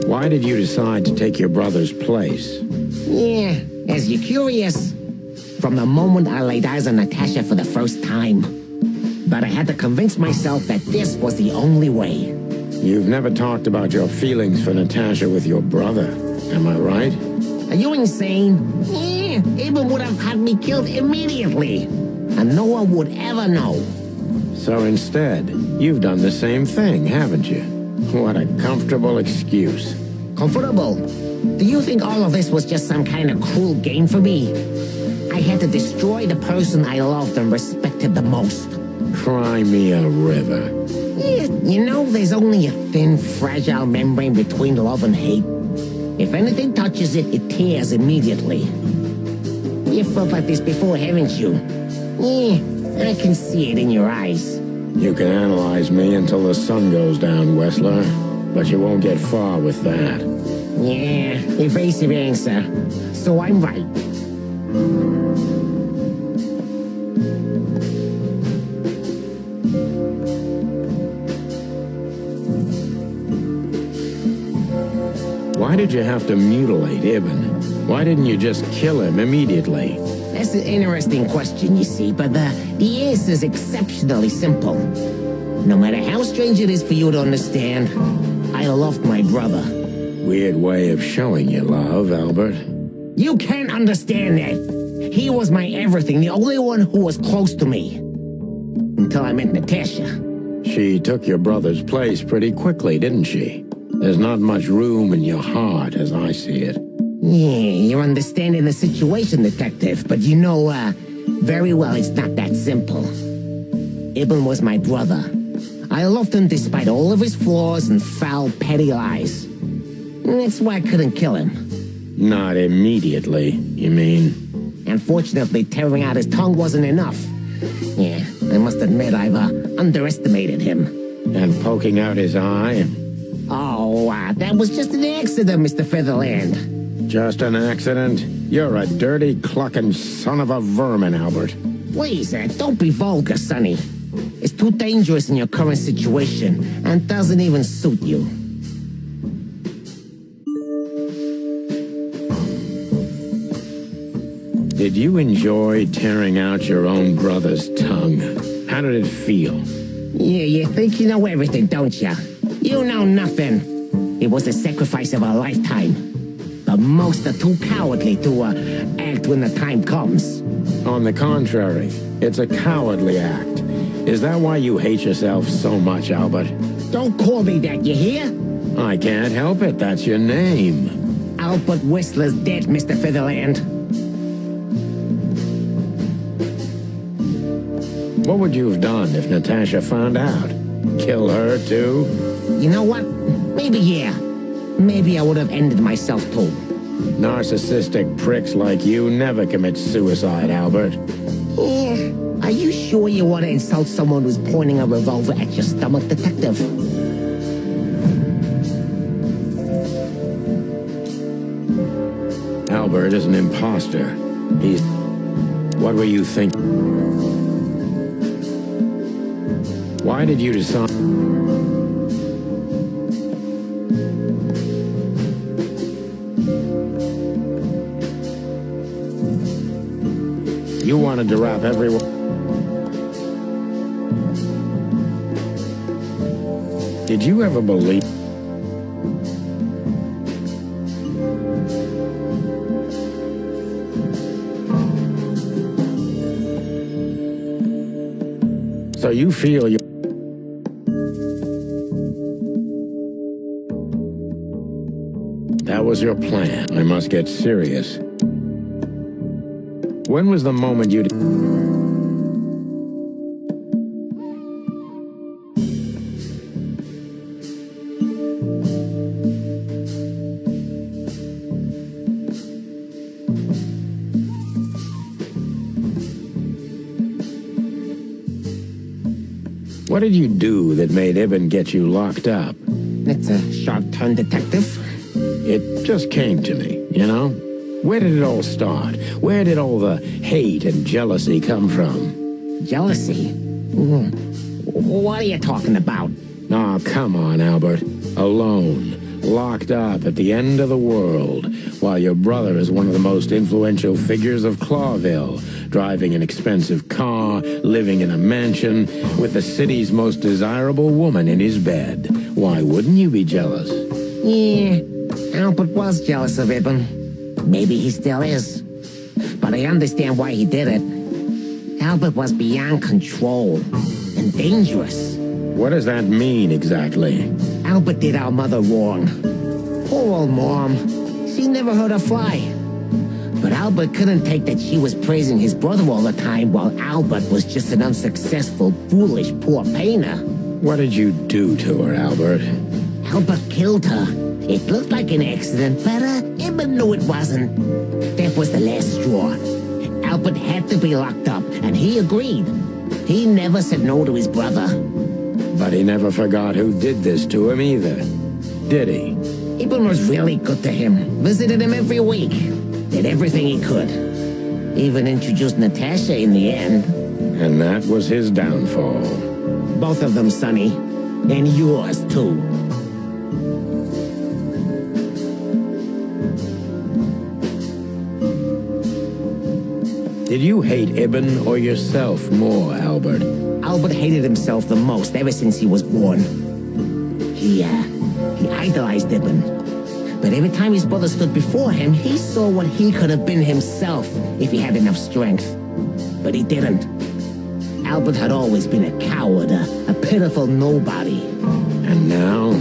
Why did you decide to take your brother's place? Yeah, as you're curious, from the moment I laid eyes on Natasha for the first time. But I had to convince myself that this was the only way. You've never talked about your feelings for Natasha with your brother, am I right? Are you insane? Yeah, Ibn would have had me killed immediately. And no one would ever know. So instead, you've done the same thing, haven't you? What a comfortable excuse. Comfortable? Do you think all of this was just some kind of cruel game for me? I had to destroy the person I loved and respected the most. Cry me a river. Yeah, you know, there's only a thin, fragile membrane between love and hate. If anything touches it, it tears immediately. You felt like this before, haven't you? Yeah, I can see it in your eyes. You can analyze me until the sun goes down, Wessler, but you won't get far with that. Yeah, evasive answer. So I'm right. Why did you have to mutilate Ibn? Why didn't you just kill him immediately? That's an interesting question, you see, but the answer is exceptionally simple. No matter how strange it is for you to understand, I loved my brother. Weird way of showing your love, Albert. You can't understand that. He was my everything, the only one who was close to me. Until I met Natasha. She took your brother's place pretty quickly, didn't she? There's not much room in your heart, as I see it. Yeah, you're understanding the situation, Detective, but you know, very well it's not that simple. Ibn was my brother. I loved him despite all of his flaws and foul, petty lies. And that's why I couldn't kill him. Not immediately, you mean? Unfortunately, tearing out his tongue wasn't enough. Yeah, I must admit I've underestimated him. And poking out his eye? Oh, that was just an accident, Mr. Featherland. Just an accident? You're a dirty, clucking son of a vermin, Albert. Please, don't be vulgar, Sonny. It's too dangerous in your current situation, and doesn't even suit you. Did you enjoy tearing out your own brother's tongue? How did it feel? Yeah, you think you know everything, don't ya? You know nothing. It was the sacrifice of a lifetime. But most are too cowardly to act when the time comes. On the contrary, it's a cowardly act. Is that why you hate yourself so much, Albert? Don't call me that, you hear? I can't help it. That's your name. Albert Whistler's dead, Mr. Featherland. What would you have done if Natasha found out? Kill her, too? You know what? Maybe yeah. Maybe I would have ended myself too. Narcissistic pricks like you never commit suicide, Albert. Yeah. Are you sure you want to insult someone who's pointing a revolver at your stomach, Detective? Albert is an imposter. He's... What were you thinking? Why did you decide... You wanted to wrap everyone... Did you ever believe... So you feel you... That was your plan. I must get serious. When was the moment you... What did you do that made Ibn get you locked up? It's a sharp turn, Detective. It just came to me, you know? Where did it all start? Where did all the hate and jealousy come from? Jealousy? What are you talking about? Oh, come on, Albert. Alone, locked up at the end of the world, while your brother is one of the most influential figures of Clawville, driving an expensive car, living in a mansion, with the city's most desirable woman in his bed. Why wouldn't you be jealous? Yeah, Albert was jealous of Ibn. Maybe he still is. But I understand why he did it. Albert was beyond control and dangerous. What does that mean exactly? Albert did our mother wrong. Poor old Mom. She never heard her fly. But Albert couldn't take that she was praising his brother all the time while Albert was just an unsuccessful, foolish, poor painter. What did you do to her, Albert? Albert killed her. It looked like an accident, but Ibn knew it wasn't. That was the last straw. Albert had to be locked up, and he agreed. He never said no to his brother. But he never forgot who did this to him either, did he? Ibn was really good to him. Visited him every week. Did everything he could. Even introduced Natasha in the end. And that was his downfall. Both of them, Sonny. And yours, too. Did you hate Ibn or yourself more, Albert? Albert hated himself the most ever since he was born. He idolized Ibn. But every time his brother stood before him, he saw what he could have been himself if he had enough strength. But he didn't. Albert had always been a coward, a pitiful nobody. And now?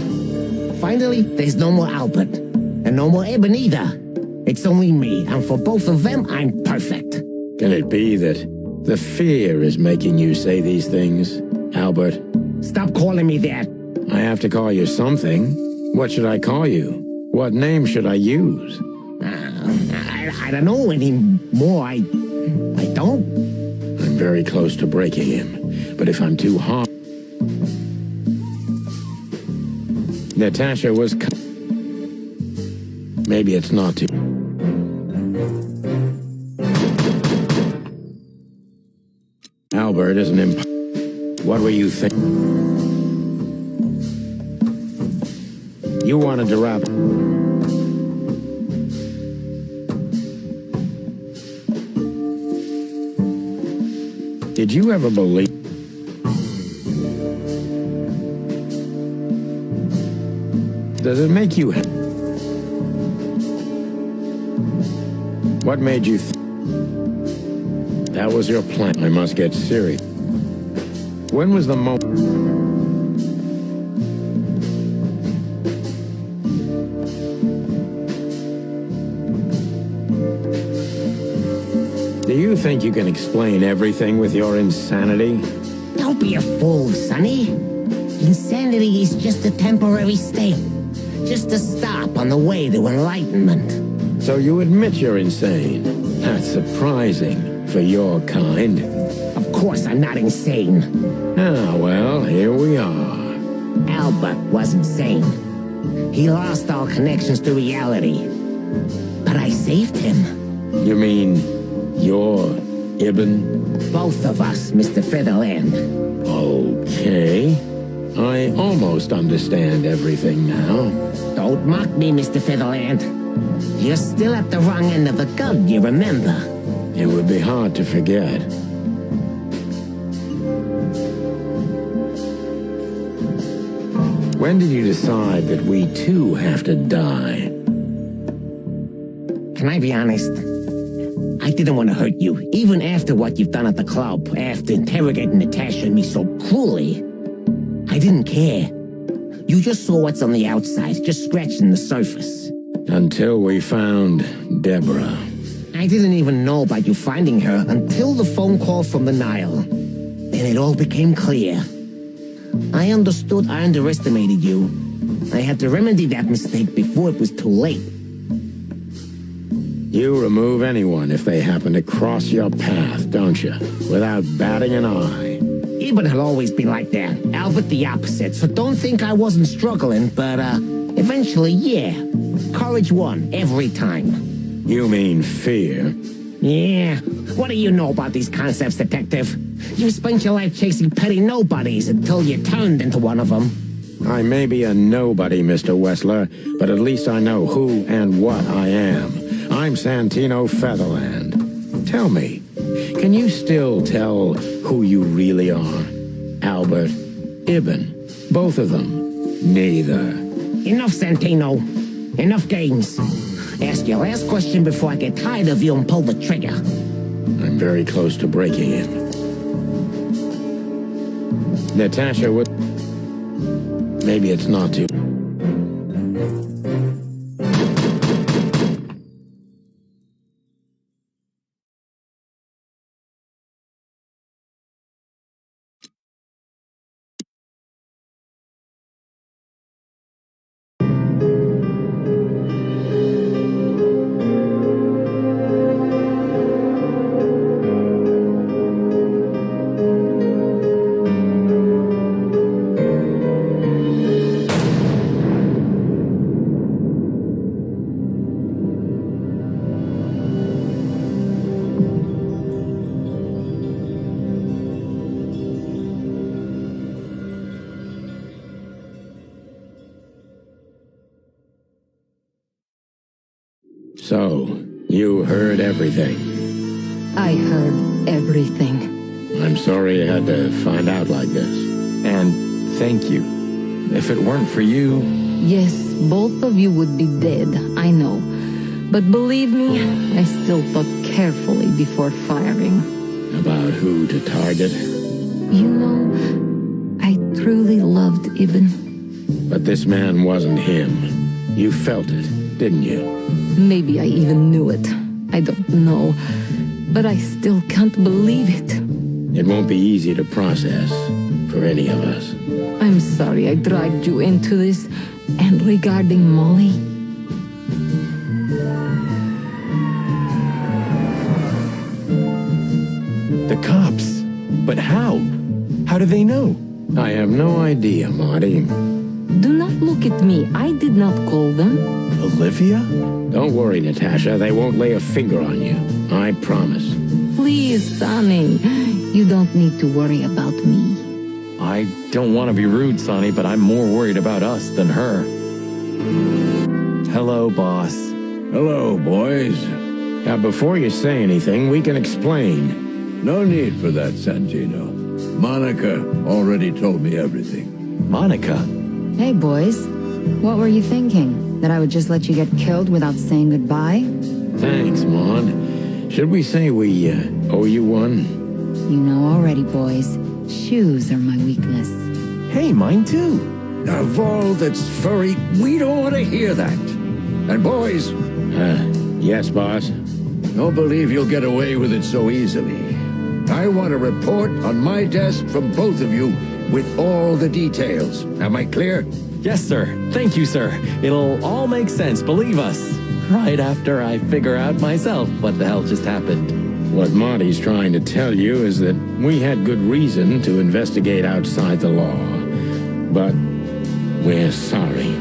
Finally, there's no more Albert. And no more Ibn either. It's only me, and for both of them, I'm perfect. Can it be that the fear is making you say these things, Albert? Stop calling me that. I have to call you something. What should I call you? What name should I use? I don't know anymore. I don't. I'm very close to breaking him, but if I'm too hard... Natasha was... Maybe it's not too... Albert is an What were you thinking? You wanted to wrap... Did you ever believe... Does it make you... What made you... That was your plan. I must get serious. When was the moment... you think you can explain everything with your insanity? Don't be a fool, Sonny. Insanity is just a temporary state. Just a stop on the way to enlightenment. So you admit you're insane. That's surprising for your kind. Of course I'm not insane. Ah, well, here we are. Albert was insane. He lost all connections to reality. But I saved him. You mean you're Ibn? Both of us, Mr. Featherland. Okay. I almost understand everything now. Don't mock me, Mr. Featherland. You're still at the wrong end of the gun, you remember? It would be hard to forget. When did you decide that we too have to die? Can I be honest? I didn't want to hurt you, even after what you've done at the club, after interrogating Natasha and me so cruelly. I didn't care. You just saw what's on the outside, just scratching the surface. Until we found Deborah. I didn't even know about you finding her until the phone call from the Nile. Then it all became clear. I understood I underestimated you. I had to remedy that mistake before it was too late. You remove anyone if they happen to cross your path, don't you? Without batting an eye. Ibn had always been like that. Albert the opposite, so don't think I wasn't struggling, but, eventually, yeah. Courage won, every time. You mean fear? Yeah. What do you know about these concepts, detective? You spent your life chasing petty nobodies until you turned into one of them. I may be a nobody, Mr. Wessler, but at least I know who and what I am. I'm Santino Featherland. Tell me, can you still tell who you really are? Albert, Ibn, both of them? Neither. Enough, Santino. Enough games. Ask your last question before I get tired of you and pull the trigger. I'm very close to breaking it. Natasha would... Maybe it's not too... So, you heard everything. I heard everything. I'm sorry you had to find out like this. And thank you. If it weren't for you... Yes, both of you would be dead, I know. But believe me, I still thought carefully before firing. About who to target? You know, I truly loved Ibn. But this man wasn't him. You felt it, didn't you? Maybe I even knew it. I don't know. But I still can't believe it. It won't be easy to process for any of us. I'm sorry I dragged you into this. And regarding Molly... The cops. But how? How do they know? I have no idea, Marty. Do not look at me. I did not call them. Olivia? Don't worry, Natasha. They won't lay a finger on you. I promise. Please, Sonny. You don't need to worry about me. I don't want to be rude, Sonny, but I'm more worried about us than her. Hello, boss. Hello, boys. Now, before you say anything, we can explain. No need for that, Santino. Monica already told me everything. Monica? Hey, boys. What were you thinking? That I would just let you get killed without saying goodbye? Thanks, Maud. Should we say we owe you one? You know already, boys. Shoes are my weakness. Hey, mine too. Of all that's furry, we don't want to hear that. And boys... Yes, boss? Don't believe you'll get away with it so easily. I want a report on my desk from both of you with all the details. Am I clear? Yes, sir. Thank you, sir. It'll all make sense, believe us. Right after I figure out myself what the hell just happened. What Monty's trying to tell you is that we had good reason to investigate outside the law. But we're sorry.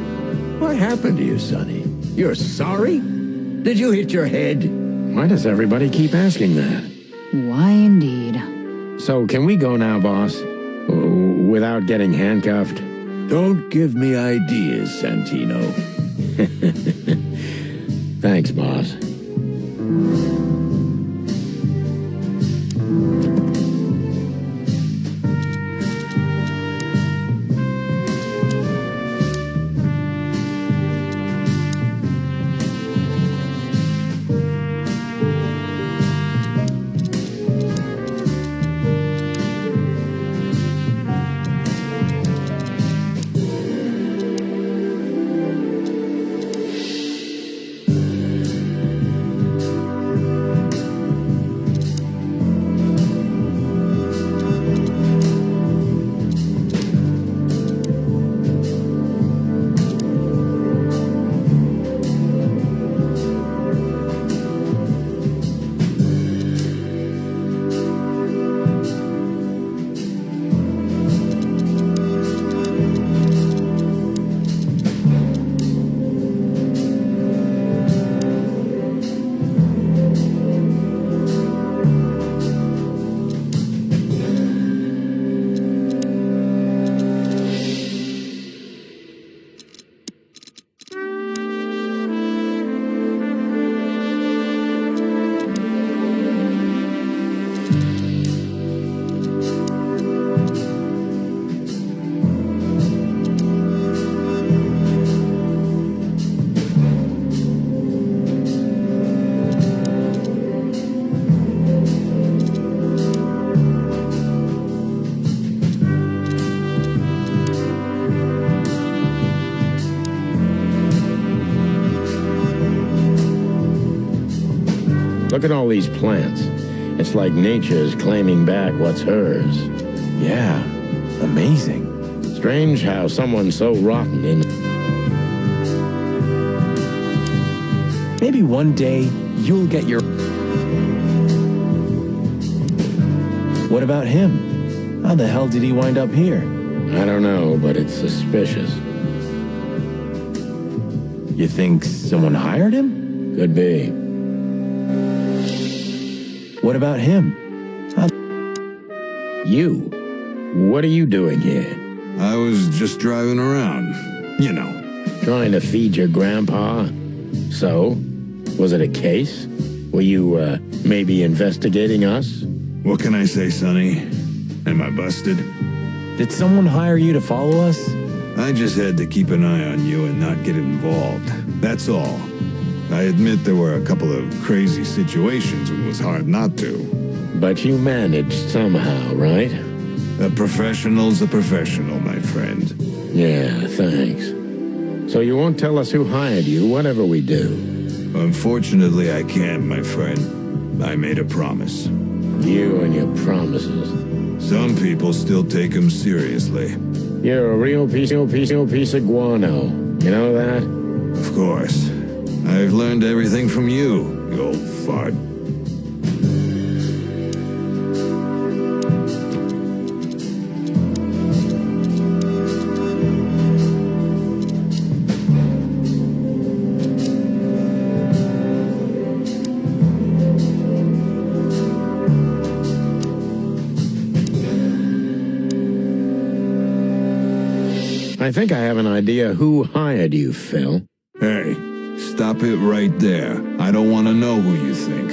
What happened to you, Sonny? You're sorry? Did you hit your head? Why does everybody keep asking that? Why indeed? So can we go now, boss? Without getting handcuffed? Don't give me ideas, Santino. Thanks, boss. Look at all these plants. It's like nature's claiming back what's hers. Yeah, amazing. Strange how someone so rotten in... Maybe one day you'll get your... What about him? How the hell did he wind up here? I don't know, but it's suspicious. You think someone hired him? Could be. What about him? You? What are you doing here? I was just driving around. You know. Trying to feed your grandpa? So? Was it a case? Were you, maybe investigating us? What can I say, Sonny? Am I busted? Did someone hire you to follow us? I just had to keep an eye on you and not get involved. That's all. I admit there were a couple of crazy situations and it was hard not to. But you managed somehow, right? A professional's a professional, my friend. Yeah, thanks. So you won't tell us who hired you, whatever we do? Unfortunately, I can't, my friend. I made a promise. You and your promises. Some people still take them seriously. You're a real piece of guano. You know that? Of course. I've learned everything from you, you old fart. I think I have an idea who hired you, Phil. Hey, stop it right there. I don't want to know who you think.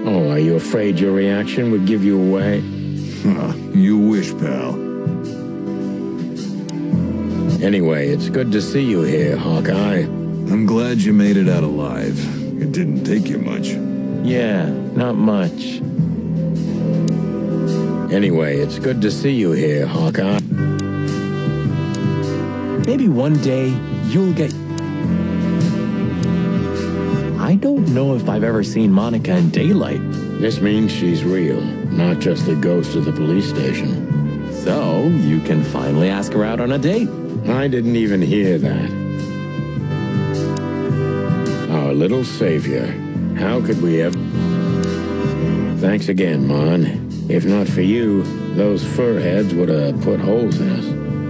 Oh, are you afraid your reaction would give you away? Huh, you wish, pal. Anyway, it's good to see you here, Hawkeye. I'm glad you made it out alive. It didn't take you much. Yeah, not much. Anyway, it's good to see you here, Hawkeye. Maybe one day you'll get... I don't know if I've ever seen Monica in daylight. This means she's real, not just a ghost of the police station. So, you can finally ask her out on a date. I didn't even hear that. Our little savior. How could we ever... Thanks again, Mon. If not for you, those fur heads would have put holes in us.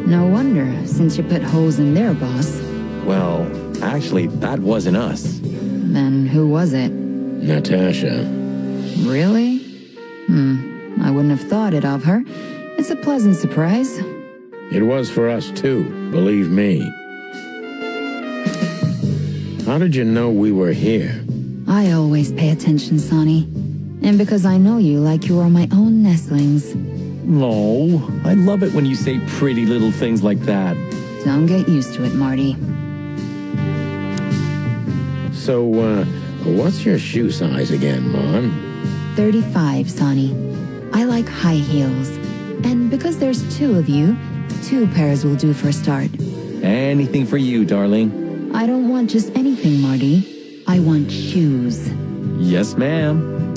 No wonder, since you put holes in their boss. Well, actually, that wasn't us. Then who was it? Natasha. Really? I wouldn't have thought it of her. It's a pleasant surprise. It was for us too, believe me. How did you know we were here? I always pay attention, Sonny. And because I know you like you are my own nestlings. No, I love it when you say pretty little things like that. Don't get used to it, Marty. So, what's your shoe size again, Mon? 35, Sonny. I like high heels. And because there's two of you, 2 pairs will do for a start. Anything for you, darling. I don't want just anything, Marty. I want shoes. Yes, ma'am.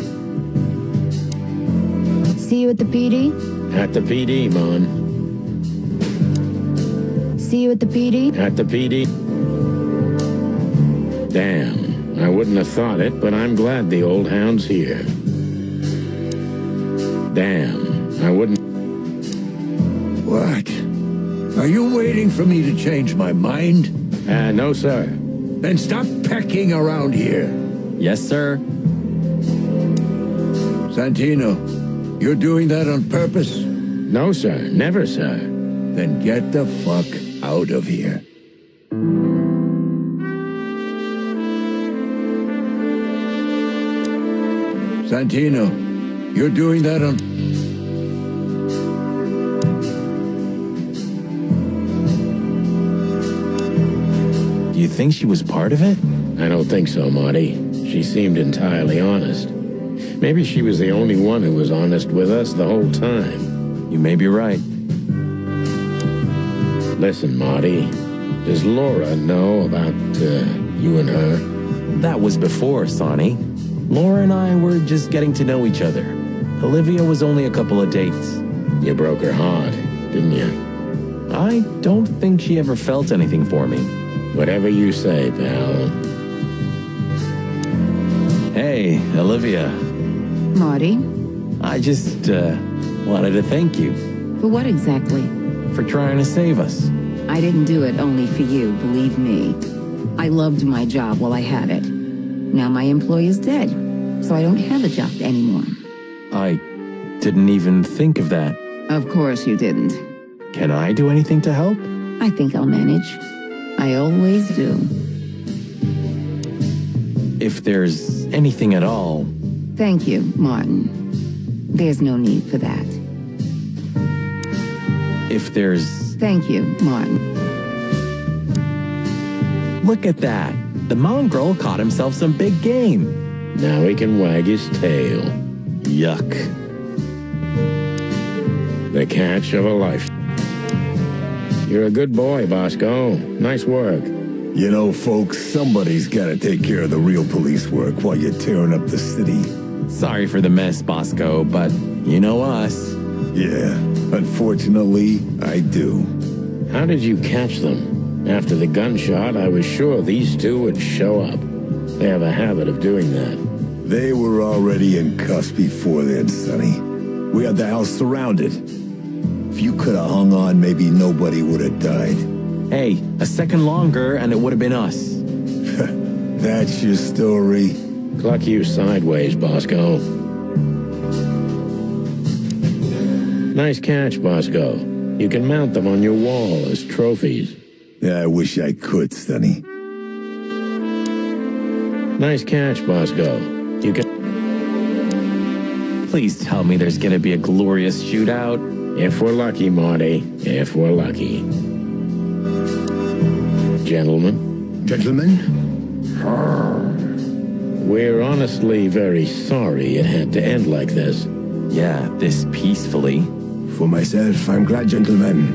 See you at the PD? At the PD, Mon. See you at the PD? At the PD. Damn, I wouldn't have thought it, but I'm glad the old hound's here. Damn, I wouldn't... What? Are you waiting for me to change my mind? No, sir. Then stop pecking around here. Yes, sir. Santino, you're doing that on purpose? No, sir. Never, sir. Then get the fuck out of here. Santino, you're doing that on... Do you think she was part of it? I don't think so, Marty. She seemed entirely honest. Maybe she was the only one who was honest with us the whole time. You may be right. Listen, Marty, does Laura know about, you and her? That was before, Sonny. Laura and I were just getting to know each other. Olivia was only a couple of dates. You broke her heart, didn't you? I don't think she ever felt anything for me. Whatever you say, pal. Hey, Olivia. Marty? I just, wanted to thank you For what exactly? for trying to save us. I didn't do it only for you, believe me. I loved my job while I had it. Now my employer's dead, so I don't have a job anymore. I didn't even think of that. Of course you didn't. Can I do anything to help? I think I'll manage. I always do. If there's anything at all. Thank you, Martin. There's no need for that. If there's... Thank you, Martin. Look at that. The mongrel caught himself some big game. Now he can wag his tail. Yuck. The catch of a life. You're a good boy, Bosco. Nice work. You know, folks, somebody's gotta take care of the real police work while you're tearing up the city. Sorry for the mess, Bosco, but you know us. Yeah, unfortunately, I do. How did you catch them? After the gunshot, I was sure these two would show up. They have a habit of doing that. They were already in cuffs before then, Sonny. We had the house surrounded. If you could have hung on, maybe nobody would have died. Hey, a second longer and it would have been us. That's your story? Cluck you sideways, Bosco. Nice catch, Bosco. You can mount them on your wall as trophies. Yeah, I wish I could, Sonny. Nice catch, Bosco. You can... Please tell me there's gonna be a glorious shootout. If we're lucky, Marty. If we're lucky. Gentlemen? Gentlemen? We're honestly very sorry it had to end like this. Yeah, this peacefully. For myself, I'm glad, gentlemen.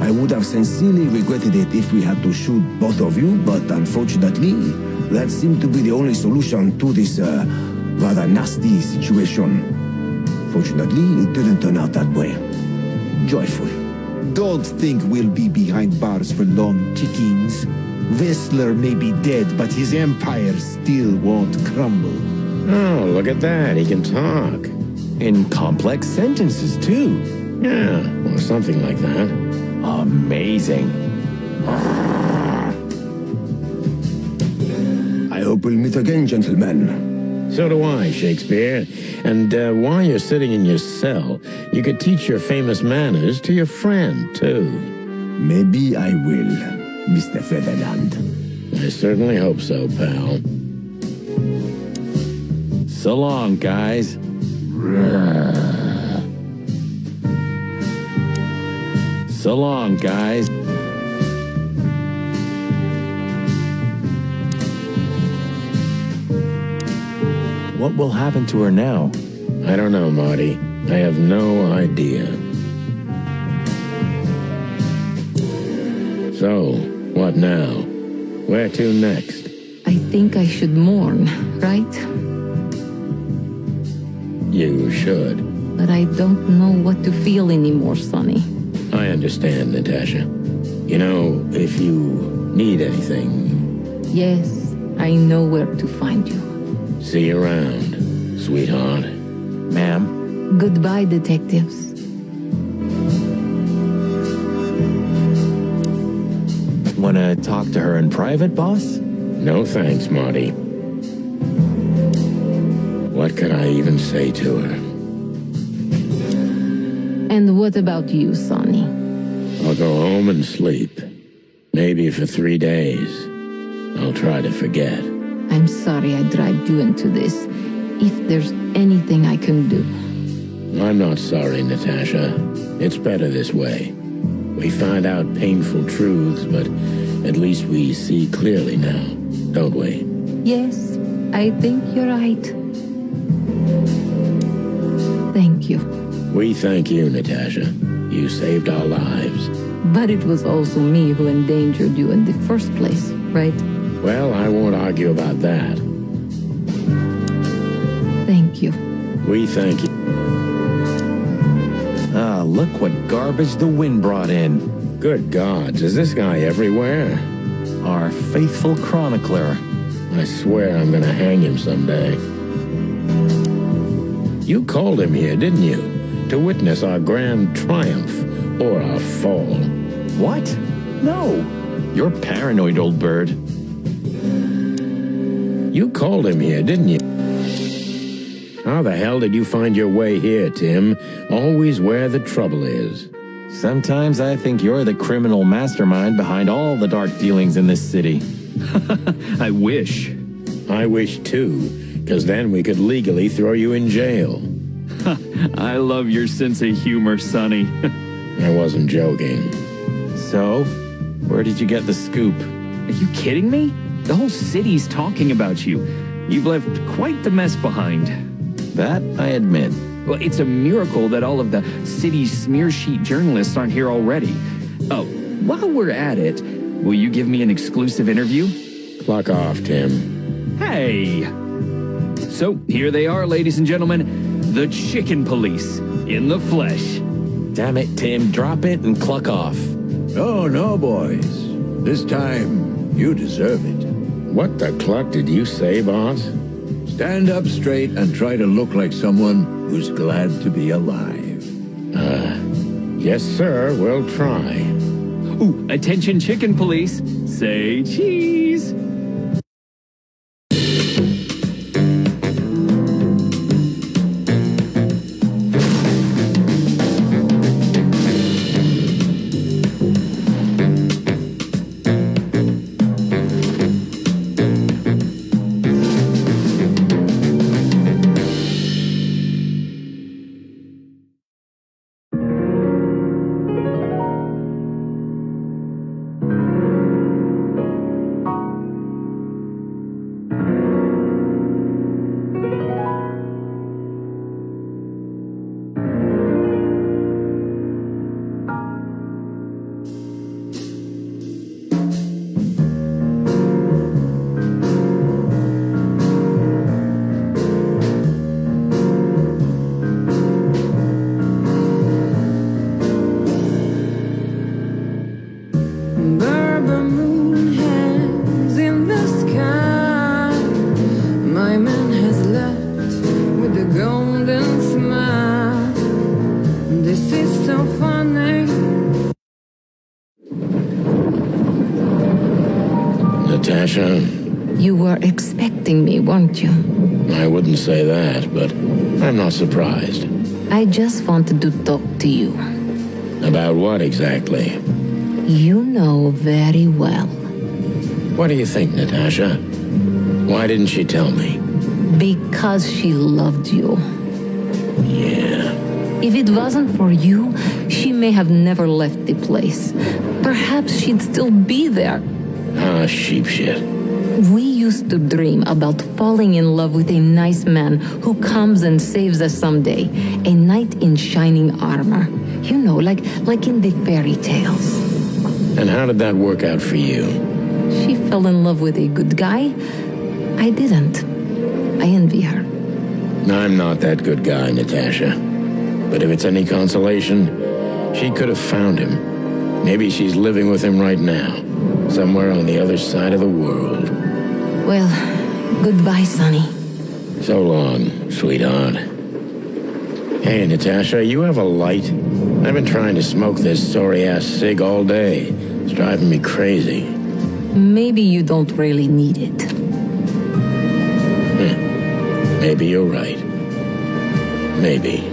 I would have sincerely regretted it if we had to shoot both of you, but unfortunately, That seemed to be the only solution to this rather nasty situation. Fortunately, it didn't turn out that way. Joyful. Don't think we'll be behind bars for long, chickens. Whistler may be dead, but his empire still won't crumble. Oh, look at that. He can talk. In complex sentences, too. Yeah, or something like that. Amazing. I hope we'll meet again, gentlemen. So do I, Shakespeare. And while you're sitting in your cell, you could teach your famous manners to your friend, too. Maybe I will, Mr. Featherland. I certainly hope so, pal. So long, guys. So long, guys. What will happen to her now? I don't know, Marty. I have no idea. So, what now? Where to next? I think I should mourn, right? You should. But I don't know what to feel anymore, Sonny. I understand, Natasha. You know, if you need anything, Yes, I know where to find you. see you around, sweetheart. Ma'am? Goodbye, detectives. Wanna talk to her in private, boss? No thanks, Marty. What could I even say to her? And what about you, Sonny? I'll go home and sleep. Maybe for 3 days. I'll try to forget. I'm sorry I dragged you into this. If there's anything I can do. I'm not sorry, Natasha. It's better this way. We find out painful truths, but at least we see clearly now, don't we? Yes, I think you're right. Thank you. We thank you, Natasha. You saved our lives. But it was also me who endangered you in the first place, right? Well, I won't argue about that. Thank you. We thank you. Ah, look what garbage the wind brought in. Good gods, is this guy everywhere? Our faithful chronicler. I swear I'm gonna hang him someday. You called him here, didn't you? To witness our grand triumph, or our fall. What? No. You're paranoid, old bird. You called him here, didn't you? How the hell did you find your way here, Tim? Always where the trouble is. Sometimes I think you're the criminal mastermind behind all the dark dealings in this city. I wish. I wish too, because then we could legally throw you in jail. I love your sense of humor, Sonny. I wasn't joking. So, where did you get the scoop? Are you kidding me? The whole city's talking about you. You've left quite the mess behind. That I admit. Well, it's a miracle that all of the city's smear sheet journalists aren't here already. Oh, while we're at it, will you give me an exclusive interview? Cluck off, Tim. Hey! So, here they are, ladies and gentlemen. The Chicken Police, in the flesh. Damn it, Tim, drop it and cluck off. Oh, no, boys. This time, you deserve it. What the cluck did you say, boss? Stand up straight and try to look like someone who's glad to be alive. Yes, sir, we'll try. Ooh, attention Chicken Police. Say cheese. Natasha? You were expecting me, weren't you? I wouldn't say that, but I'm not surprised. I just wanted to talk to you. About what exactly? You know very well. What do you think, Natasha? Why didn't she tell me? Because she loved you. Yeah. If it wasn't for you, she may have never left the place. Perhaps she'd still be there. Ah, sheep shit. We used to dream about falling in love with a nice man who comes and saves us someday. A knight in shining armor. You know, like in the fairy tales. And how did that work out for you? She fell in love with a good guy. I didn't. I envy her. I'm not that good guy, Natasha. But if it's any consolation, she could have found him. Maybe she's living with him right now, somewhere on the other side of the world. Well, goodbye, Sonny. So long, sweetheart. Hey, Natasha, you have a light? I've been trying to smoke this sorry-ass cig all day. It's driving me crazy. Maybe you don't really need it. Maybe you're right. Maybe.